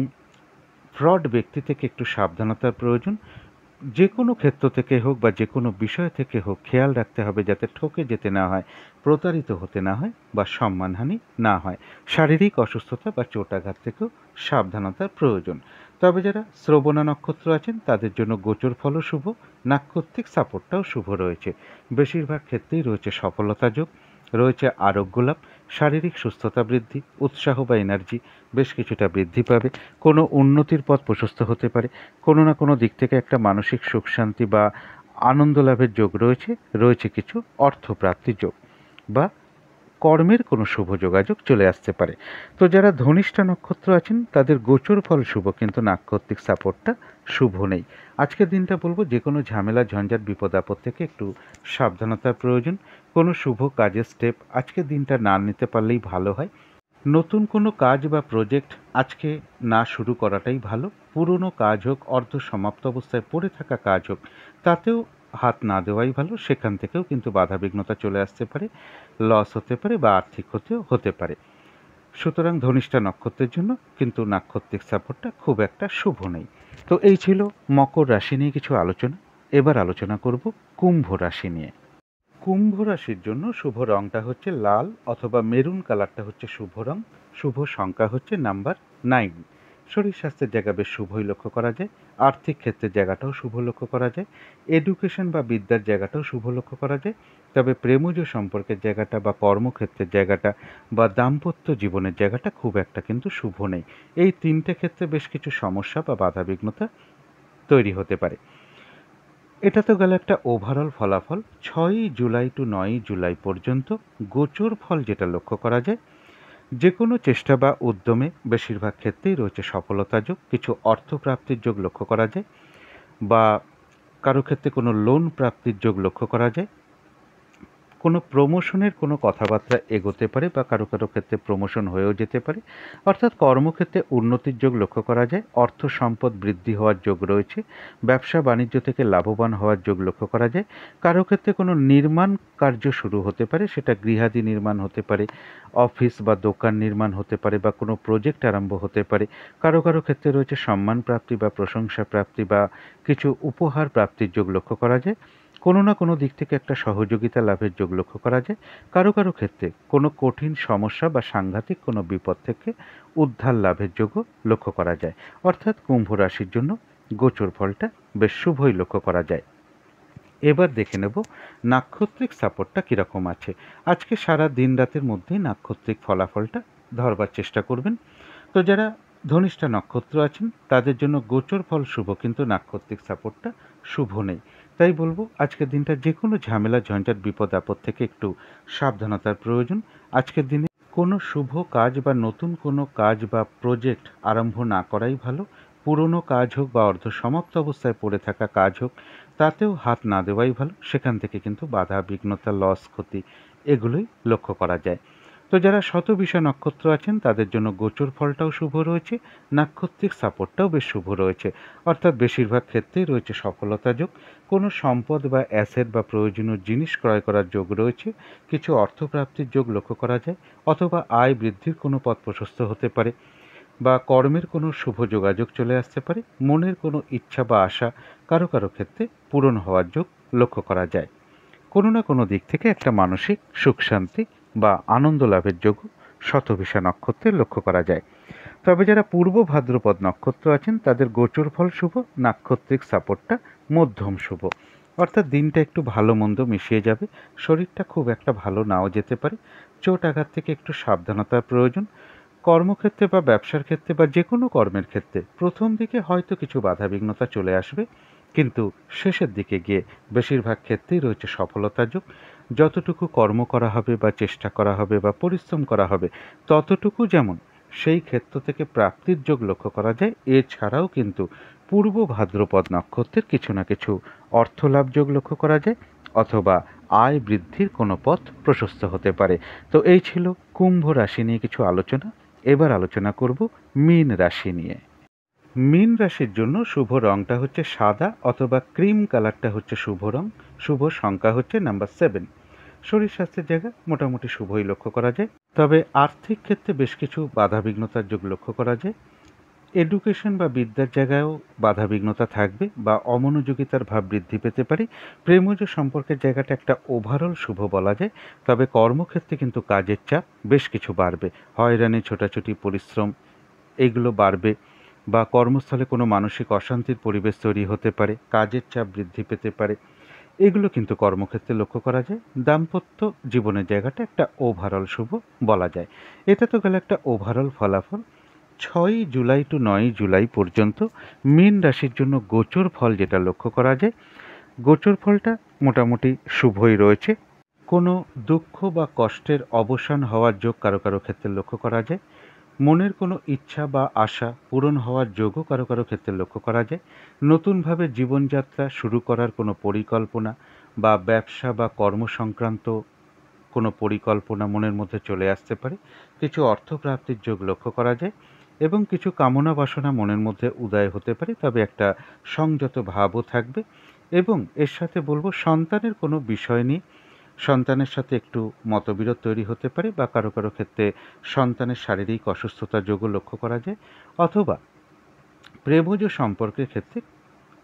ফ্রড ব্যক্তি থেকে একটু সাবধানতার প্রয়োজন। যে কোনো ক্ষেত্র থেকে হোক বা যে কোনো বিষয় থেকে হোক খেয়াল রাখতে হবে যাতে ঠকে যেতে না হয়, প্রতারিত হতে না হয় বা সম্মানহানি না হয়। শারীরিক অসুস্থতা বা চোটাঘাত থেকেও সাবধানতার প্রয়োজন। তবে যারা শ্রবণা নক্ষত্র আছেন তাদের জন্য গোচর ফলও শুভ, নাক্ষত্রিক সাপোর্টটাও শুভ রয়েছে। বেশিরভাগ ক্ষেত্রেই রয়েছে সফলতা যোগ, রয়েছে আরোগ্য লাভ, শারীরিক সুস্থতা বৃদ্ধি, উৎসাহ বা এনার্জি বেশ কিছুটা বৃদ্ধি পাবে। কোনো উন্নতির পথ প্রশস্ত হতে পারে, কোনো না কোনো দিক থেকে একটা মানসিক সুখ শান্তি বা আনন্দ লাভের যোগ রয়েছে। রয়েছে কিছু অর্থপ্রাপ্তির যোগ বা কর্মের কোনো শুভ যোগাযোগ চলে আসতে পারে। তো যারা ধনিষ্ঠা নক্ষত্র আছেন তাদের গোচর ফল শুভ, কিন্তু নাক্ষত্রিক সাপোর্টটা শুভ নেই। আজকের দিনটা বলবো যে কোনো ঝামেলা ঝঞ্ঝাট বিপদ আপদ থেকে একটু সাবধানতার প্রয়োজন। কোনো শুভ কাজের স্টেপ আজকের দিনটা না নিতে পারলেই ভালো হয়। নতুন কোনো কাজ বা প্রজেক্ট আজকে না শুরু করাটাই ভালো। পুরনো কাজ হোক, অর্ধ সমাপ্ত অবস্থায় পড়ে থাকা কাজ হোক, তাতেও হাত না দেওয়াই ভালো। সেখান থেকেও কিন্তু বাধাবিঘ্নতা চলে আসতে পারে, লস হতে পারে বা আর্থিক ক্ষতিও হতে পারে। সুতরাং ধনিষ্ঠা নক্ষত্রের জন্য কিন্তু নাক্ষত্রিক সাপোর্টটা খুব একটা শুভ নেই। তো এই ছিল মকর রাশি নিয়ে কিছু আলোচনা। এবার আলোচনা করব কুম্ভ রাশি নিয়ে। কুম্ভ রাশির জন্য শুভ রংটা হচ্ছে লাল অথবা মেরুন কালারটা হচ্ছে শুভ রং। শুভ সংখ্যা হচ্ছে নাম্বার 9। শরীর স্বাস্থ্যের জায়গা বেশ শুভই লক্ষ্য করা যায়। আর্থিক ক্ষেত্রের জায়গাটাও শুভ লক্ষ্য করা যায়। এডুকেশন বা বিদ্যার জায়গাটাও শুভ লক্ষ্য করা যায়। তবে প্রেমজ সম্পর্কের জায়গাটা বা কর্মক্ষেত্রের জায়গাটা বা দাম্পত্য জীবনের জায়গাটা খুব একটা কিন্তু শুভ নেই। এই তিনটে ক্ষেত্রে বেশ কিছু সমস্যা বা বাধাবিঘ্নতা তৈরি হতে পারে। এটা তো গেল একটা ওভারঅল ফলাফল। 6ই জুলাই টু 9ই জুলাই পর্যন্ত গোচর ফল যেটা লক্ষ্য করা যায়, যে কোনো চেষ্টা বা উদ্যমে বেশিরভাগ ক্ষেত্রেই রয়েছে সফলতা যোগ। কিছু অর্থপ্রাপ্তির যোগ লক্ষ্য করা যায় বা কারো ক্ষেত্রে কোনো লোন প্রাপ্তির যোগ লক্ষ্য করা যায়। কোনো প্রমোশনের কোনো কথাবার্তা এগোতে পারে বা কারো কারো ক্ষেত্রে প্রমোশন হয়েও যেতে পারে। অর্থাৎ কর্মক্ষেত্রে উন্নতির যোগ লক্ষ্য করা যায়। অর্থ সম্পদ বৃদ্ধি হওয়ার যোগ রয়েছে। ব্যবসা বাণিজ্য থেকে লাভবান হওয়ার যোগ লক্ষ্য করা যায়। কারো ক্ষেত্রে কোনো নির্মাণ কার্য শুরু হতে পারে, সেটা গৃহাদি নির্মাণ হতে পারে, অফিস বা দোকান নির্মাণ হতে পারে বা কোনো প্রজেক্ট আরম্ভ হতে পারে। কারো কারো ক্ষেত্রে রয়েছে সম্মান প্রাপ্তি বা প্রশংসা প্রাপ্তি বা কিছু উপহার প্রাপ্তির যোগ লক্ষ্য করা যায়। কোনো না কোনো দিক থেকে একটা সহযোগিতা লাভের যোগ লক্ষ্য করা যায়। কারো কারো ক্ষেত্রে কোনো কঠিন সমস্যা বা সাংঘাতিক কোনো বিপদ থেকে উদ্ধার লাভের যোগও লক্ষ্য করা যায়। অর্থাৎ কুম্ভ রাশির জন্য গোচর ফলটা বেশ শুভই লক্ষ্য করা যায়। এবার দেখে নেব নাক্ষত্রিক সাপোর্টটা কীরকম আছে। আজকে সারা দিন রাতের মধ্যেই নাক্ষত্রিক ফলাফলটা ধরবার চেষ্টা করবেন। তো যারা ধনিষ্ঠা নক্ষত্র আছেন তাদের জন্য গোচর ফল শুভ, কিন্তু নাক্ষত্রিক সাপোর্টটা শুভ নেই। তাই বলবো আজকের দিনটা যে কোনো ঝামেলা ঝঞ্ঝাট বিপদ আপদ থেকে একটু সাবধানতার প্রয়োজন। আজকের দিনে কোনো শুভ কাজ বা নতুন কোনো কাজ বা প্রজেক্ট আরম্ভ না করাই ভালো। পুরনো কাজ হোক বা অর্ধ সমাপ্ত অবস্থায় পড়ে থাকা কাজ হোক, তাতেও হাত না দেওয়াই ভালো। সেখান থেকে কিন্তু বাধা বিঘ্নতা, লস, ক্ষতি এগুলোই লক্ষ্য করা যায়। তো যারা শতবিষা নক্ষত্র আছেন তাদের জন্য গোচর ফলটাও শুভ রয়েছে, নাক্ষত্রিক সাপোর্টটাও বেশ শুভ রয়েছে। অর্থাৎ বেশিরভাগ ক্ষেত্রেই রয়েছে সফলতা যোগ। কোনো সম্পদ বা অ্যাসেট বা প্রয়োজনীয় জিনিস ক্রয় করার যোগ রয়েছে। কিছু অর্থপ্রাপ্তির যোগ লক্ষ্য করা যায়, অথবা আয় বৃদ্ধির কোনো পথ প্রশস্ত হতে পারে বা কর্মের কোনো শুভ যোগাযোগ চলে আসতে পারে। মনের কোনো ইচ্ছা বা আশা কারো কারো ক্ষেত্রে পূরণ হওয়ার যোগ লক্ষ্য করা যায়। কোনো না কোনো দিক থেকে একটা মানসিক সুখ শান্তি বা আনন্দ লাভের যোগ শতভিষা নক্ষত্রে লক্ষ্য করা যায়। তবে যারা পূর্ব ভাদ্রপদ নক্ষত্র আছেন তাদের গোচর ফল শুভ, নাক্ষত্রিক সাপোর্টটা মধ্যম শুভ। অর্থাৎ দিনটা একটু ভালো মন্দ মিশিয়ে যাবে। শরীরটা খুব একটা ভালো নাও যেতে পারে। চোট আঘাত থেকে একটু সাবধানতার প্রয়োজন। কর্মক্ষেত্রে বা ব্যবসার ক্ষেত্রে বা যে কোনো কর্মের ক্ষেত্রে প্রথম দিকে হয়তো কিছু বাধাবিঘ্নতা চলে আসবে, কিন্তু শেষের দিকে গিয়ে বেশিরভাগ ক্ষেত্রেই রয়েছে সফলতা যোগ। যতটুকু কর্ম করা হবে বা চেষ্টা করা হবে বা পরিশ্রম করা হবে ততটুকু যেমন সেই ক্ষেত্র থেকে প্রাপ্তির যোগ লক্ষ্য করা যায়, এছাড়াও কিন্তু পূর্ব ভাদ্রপদ নক্ষত্রের কিছু না কিছু অর্থলাভ যোগ লক্ষ্য করা যায়, অথবা আয় বৃদ্ধির কোনো পথ প্রশস্ত হতে পারে। তো এই ছিল কুম্ভ রাশি নিয়ে কিছু আলোচনা। এবার আলোচনা করব মীন রাশি নিয়ে। মীন রাশির জন্য শুভ রংটা হচ্ছে সাদা অথবা ক্রিম কালারটা হচ্ছে শুভ রং। শুভ সংখ্যা হচ্ছে নাম্বার 7। শরীর স্বাস্থ্যের জায়গা মোটামুটি শুভই লক্ষ্য করা যায়, তবে আর্থিক ক্ষেত্রে বেশ কিছু বাধাবিঘ্নতার যোগ লক্ষ্য করা যায়। এডুকেশন বা বিদ্যার জায়গায়ও বাধাবিঘ্নতা থাকবে বা অমনোযোগিতার ভাব বৃদ্ধি পেতে পারে। প্রেমজ সম্পর্কের জায়গাটা একটা ওভারঅল শুভ বলা যায়, তবে কর্মক্ষেত্রে কিন্তু কাজের চাপ বেশ কিছু বাড়বে। হয়রানি, ছোটাছুটি, পরিশ্রম এইগুলো বাড়বে, বা কর্মস্থলে কোনো মানসিক অশান্তির পরিবেশ তৈরি হতে পারে, কাজের চাপ বৃদ্ধি পেতে পারে। এগুলো কিন্তু কর্মক্ষেত্রে লক্ষ্য করা যায়। দাম্পত্য জীবনের জায়গাটা একটা ওভারঅল শুভ বলা যায়। এটা তো গেল একটা ওভারঅল ফলাফল। 6ই জুলাই টু 9ই জুলাই পর্যন্ত মীন রাশির জন্য গোচর ফল যেটা লক্ষ্য করা যায়, গোচর ফলটা মোটামুটি শুভই রয়েছে। কোনো দুঃখ বা কষ্টের অবসান হওয়ার যোগ কারো কারো ক্ষেত্রে লক্ষ্য করা যায়। মনের কোনো ইচ্ছা বা আশা পূরণ হওয়ার যোগও কারো কারো ক্ষেত্রে লক্ষ্য করা যায়। নতুনভাবে জীবনযাত্রা শুরু করার কোনো পরিকল্পনা বা ব্যবসা বা কর্মসংক্রান্ত কোনো পরিকল্পনা মনের মধ্যে চলে আসতে পারে। কিছু অর্থপ্রাপ্তির যোগ লক্ষ্য করা যায় এবং কিছু কামনা বাসনা মনের মধ্যে উদয় হতে পারে, তবে একটা সংযত ভাবও থাকবে। এবং এর সাথে বলবো সন্তানের কোনো বিষয় নিয়ে সন্তানের সাথে একটু মতবিরোধ তৈরি হতে পারে, বা কারো কারো ক্ষেত্রে সন্তানের শারীরিক অসুস্থতার যোগও লক্ষ্য করা যায়, অথবা প্রেমজ সম্পর্কের ক্ষেত্রে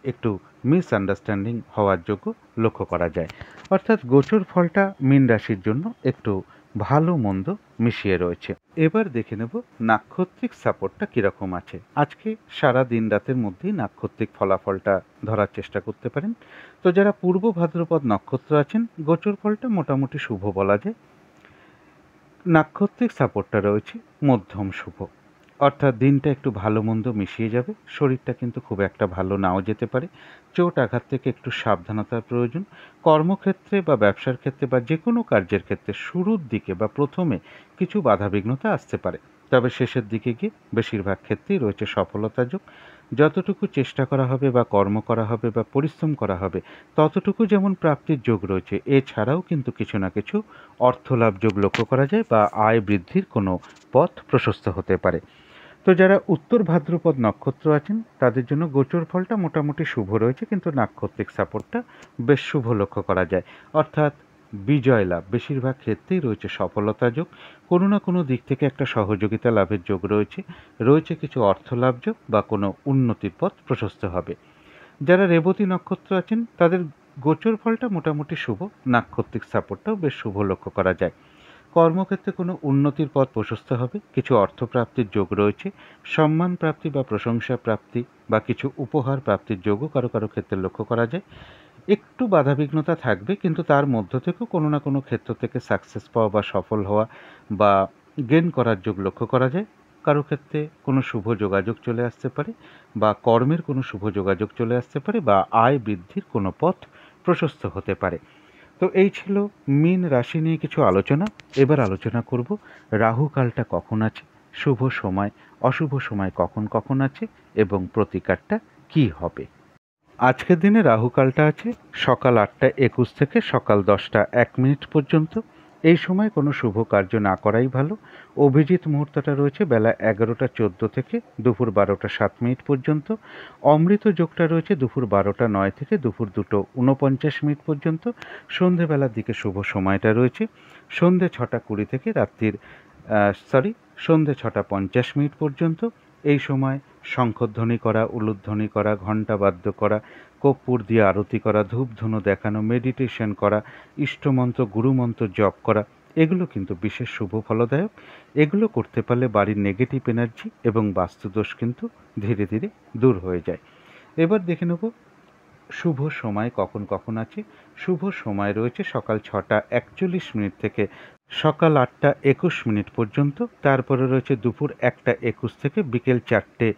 একটু মিসআন্ডারস্ট্যান্ডিং হওয়ার যোগ্য লক্ষ্য করা যায়। অর্থাৎ গোচর ফলটা মীন রাশির জন্য একটু ভালো মন্দ মিশিয়ে রয়েছে। এবার দেখে নেব নাক্ষত্রিক সাপোর্টটা কীরকম আছে। আজকে সারা দিন রাতের মধ্যেই নাক্ষত্রিক ফলাফলটা ধরার চেষ্টা করতে পারেন। তো যারা পূর্ব ভাদ্রপদ নক্ষত্র আছেন, গোচর ফলটা মোটামুটি শুভ বলা যায়। নাক্ষত্রিক সাপোর্টটা রয়েছে মধ্যম শুভ, অর্থাৎ দিনটা একটু ভালো মন্দ মিশিয়ে যাবে। শরীরটা কিন্তু খুব একটা ভালো নাও যেতে পারে। চোট আঘাত থেকে একটু সাবধানতার প্রয়োজন। কর্মক্ষেত্রে বা ব্যবসার ক্ষেত্রে বা যে কোনো কার্যের ক্ষেত্রে শুরুর দিকে বা প্রথমে কিছু বাধাবিঘ্নতা আসতে পারে, তবে শেষের দিকে গিয়ে বেশিরভাগ ক্ষেত্রেই রয়েছে সফলতা যোগ। যতটুকু চেষ্টা করা হবে বা কর্ম করা হবে বা পরিশ্রম করা হবে ততটুকু যেমন প্রাপ্তির যোগ রয়েছে, এছাড়াও কিন্তু কিছু না কিছু অর্থলাভ যোগ লক্ষ্য করা যায় বা আয় বৃদ্ধির কোনো পথ প্রশস্ত হতে পারে। তো যারা উত্তর ভাদ্রপদ নক্ষত্র আছেন তাদের জন্য গোচর ফলটা মোটামুটি শুভ রয়েছে, কিন্তু নাক্ষত্রিক সাপোর্টটা বেশ শুভ লক্ষ্য করা যায়। অর্থাৎ বিজয় লাভ বেশিরভাগ ক্ষেত্রেই রয়েছে, সফলতা যোগ, কোনো না কোনো দিক থেকে একটা সহযোগিতা লাভের যোগ রয়েছে। রয়েছে কিছু অর্থ লাভ যোগ বা কোনো উন্নতির পথ প্রশস্ত হবে। যারা রেবতী নক্ষত্র আছেন তাদের গোচর ফলটা মোটামুটি শুভ, নাক্ষত্রিক সাপোর্টটাও বেশ শুভ লক্ষ্য করা যায়। কর্মক্ষেত্রে কোনো উন্নতির পথ প্রশস্ত হবে, কিছু অর্থপ্রাপ্তির যোগ রয়েছে, সম্মান প্রাপ্তি বা প্রশংসা প্রাপ্তি বা কিছু উপহার প্রাপ্তির যোগও কারো কারো ক্ষেত্রে লক্ষ্য করা যায়। একটু বাধাবিঘ্নতা থাকবে, কিন্তু তার মধ্য থেকেও কোনো না কোনো ক্ষেত্র থেকে সাকসেস পাওয়া বা সফল হওয়া বা গেইন করার যোগ লক্ষ্য করা যায়। কারো ক্ষেত্রে কোনো শুভ যোগাযোগ চলে আসতে পারে, বা কর্মের কোনো শুভ যোগাযোগ চলে আসতে পারে, বা আয় বৃদ্ধির কোনো পথ প্রশস্ত হতে পারে। তো এই ছিল মীন রাশি নিয়ে কিছু আলোচনা। এবার আলোচনা করব রাহুকালটা কখন আছে, শুভ সময় অশুভ সময় কখন কখন আছে এবং প্রতিকারটা কি হবে। আজকের দিনে রাহুকালটা আছে সকাল 8টা 21 থেকে সকাল 10টা 1 মিনিট পর্যন্ত। এই সময় কোনো শুভ কার্য না করাই ভালো। অভিজিৎ মুহূর্তটা রয়েছে বেলা 11টা 14 থেকে দুপুর 12টা 7 মিনিট পর্যন্ত। অমৃত যোগটা রয়েছে দুপুর 12টা 9 থেকে দুপুর 2টো 49 মিনিট পর্যন্ত। সন্ধেবেলার দিকে শুভ সময়টা রয়েছে সন্ধে 6টা 20 থেকে রাত্রির সন্ধে 6টা 50 মিনিট পর্যন্ত। এই সময় শঙ্খধ্বনি করা, উলুধ্বনি করা, ঘণ্টা বাদ্য করা, কর্পূর দিয়ে আরতি করা, ধূপধুনো দেখানো, মেডিটেশন করা, ইষ্টমন্ত্র গুরুমন্ত্র জপ করা, এগুলো কিন্তু বিশেষ শুভ ফলদায়ক। এগুলো করতে পারলে বাড়ির নেগেটিভ এনার্জি এবং বাস্তুদোষ কিন্তু ধীরে ধীরে দূর হয়ে যায়। এবার দেখে নেব শুভ সময় কখন কখন আছে। শুভ সময় রয়েছে সকাল 6টা 41 মিনিট থেকে সকাল 8টা 21 মিনিট পর্যন্ত। তারপরে রয়েছে দুপুর 1টা 21 থেকে বিকেল 4টে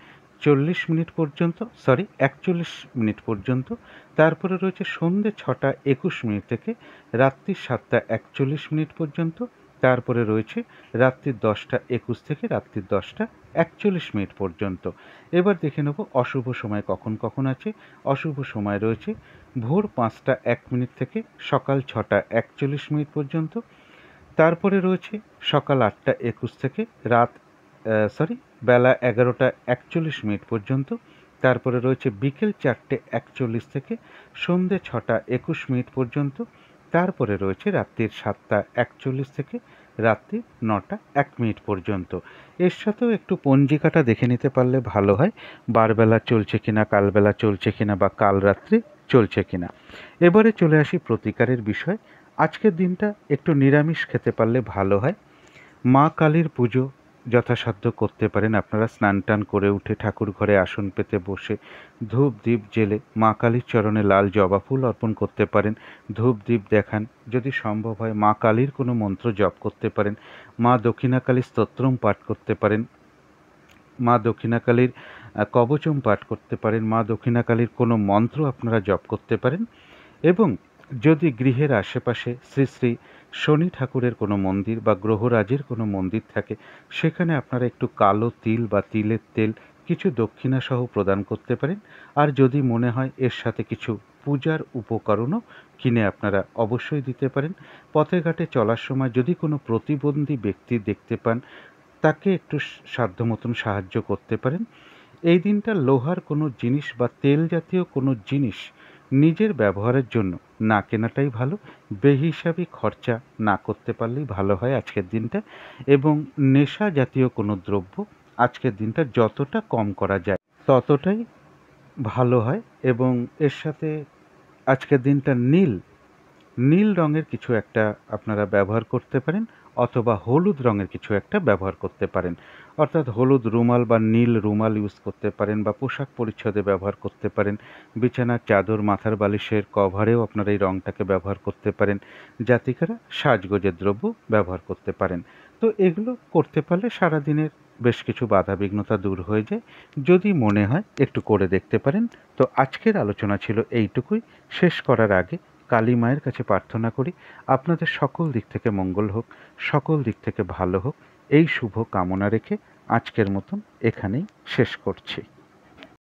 40 মিনিট পর্যন্ত, 41 মিনিট পর্যন্ত। তারপরে রয়েছে সন্ধ্যে 6টা 21 মিনিট থেকে রাত্রি 7টা 41 মিনিট পর্যন্ত। তারপরে রয়েছে রাত্রি 10টা 21 থেকে রাত্রি 10টা 41 মিনিট পর্যন্ত। এবার দেখে নেব অশুভ সময় কখন কখন আছে। অশুভ সময় রয়েছে ভোর 5টা 1 মিনিট থেকে সকাল 6টা 41 মিনিট পর্যন্ত। তারপরে রয়েছে সকাল 8টা 21 থেকে রাত বেলা 11টা 41 মিনিট পর্যন্ত। তারপরে রয়েছে বিকেল 4টে 41 থেকে সন্ধ্যে 6টা 21 মিনিট পর্যন্ত। তারপরে রয়েছে রাত্রির 7টা 41 থেকে রাত্রি 9টা 1 মিনিট পর্যন্ত। এর সাথেও একটু পঞ্জিকাটা দেখে নিতে পারলে ভালো হয়, বারবেলা চলছে কিনা, কালবেলা চলছে কিনা, বা কাল রাত্রি চলছে কিনা। এবারে চলে আসি প্রতিকারের বিষয়। আজকের দিনটা একটু নিরামিষ খেতে পারলে ভালো হয়। মা কালীর পুজো যথাসাধ্য করতে পারেন আপনারা। স্নান টান করে উঠে ঠাকুর ঘরে আসন পেতে বসে ধূপ দ্বীপ জেলে মা কালীর চরণে লাল জবা ফুল অর্পণ করতে পারেন। ধূপ দ্বীপ দেখান। যদি সম্ভব হয় মা কালীর কোনো মন্ত্র জপ করতে পারেন। মা দক্ষিণাকালী স্তোত্রম পাঠ করতে পারেন। মা দক্ষিণাকালীর কবচম পাঠ করতে পারেন। মা দক্ষিণাকালীর কোনো মন্ত্র আপনারা জপ করতে পারেন। এবং যদি গৃহের আশেপাশে শ্রী শ্রী শনি ঠাকুরের কোনো মন্দির বা গ্রহরাজের কোনো মন্দির থাকে, সেখানে আপনারা একটু কালো তিল বা তিলের তেল কিছু দক্ষিণাসহ প্রদান করতে পারেন। আর যদি মনে হয় এর সাথে কিছু পূজার উপকরণও কিনে আপনারা অবশ্যই দিতে পারেন। পথে ঘাটে চলার সময় যদি কোনো প্রতিবন্ধী ব্যক্তি দেখতে পান, তাকে একটু সাধ্য মতন সাহায্য করতে পারেন। এই দিনটা লোহার কোনো জিনিস বা তেল জাতীয় কোনো জিনিস নিজের ব্যবহারের জন্য না কেনাটাই ভালো। বেহিসাবি খরচা না করতে পারলেই ভালো হয় আজকের দিনটা। এবং নেশা জাতীয় কোনো দ্রব্য আজকের দিনটা যতটা কম করা যায় ততটাই ভালো হয়। এবং এর সাথে আজকের দিনটা নীল রঙের কিছু একটা আপনারা ব্যবহার করতে পারেন, অথবা হলুদ রঙের কিছু একটা ব্যবহার করতে পারেন। অর্থাৎ হলুদ রুমাল বা নীল রুমাল ইউজ করতে পারেন, বা পোশাক পরিচ্ছদে ব্যবহার করতে পারেন। বিছানার চাদর, মাথার বালিশের কভারেও আপনারা এই রঙটাকে ব্যবহার করতে পারেন। জাতিকারা সাজগোজের দ্রব্য ব্যবহার করতে পারেন। তো এগুলো করতে পারলে সারাদিনের বেশ কিছু বাধাবিঘ্নতা দূর হয়ে যায়। যদি মনে হয় একটু করে দেখতে পারেন। তো আজকের আলোচনা ছিল এইটুকুই। শেষ করার আগে কালী মায়ের কাছে প্রার্থনা করি আপনাদের সকল দিক থেকে মঙ্গল হোক, সকল দিক থেকে ভালো হোক, এই শুভ কামনা রেখে আজকের মতন এখানেই শেষ করছি।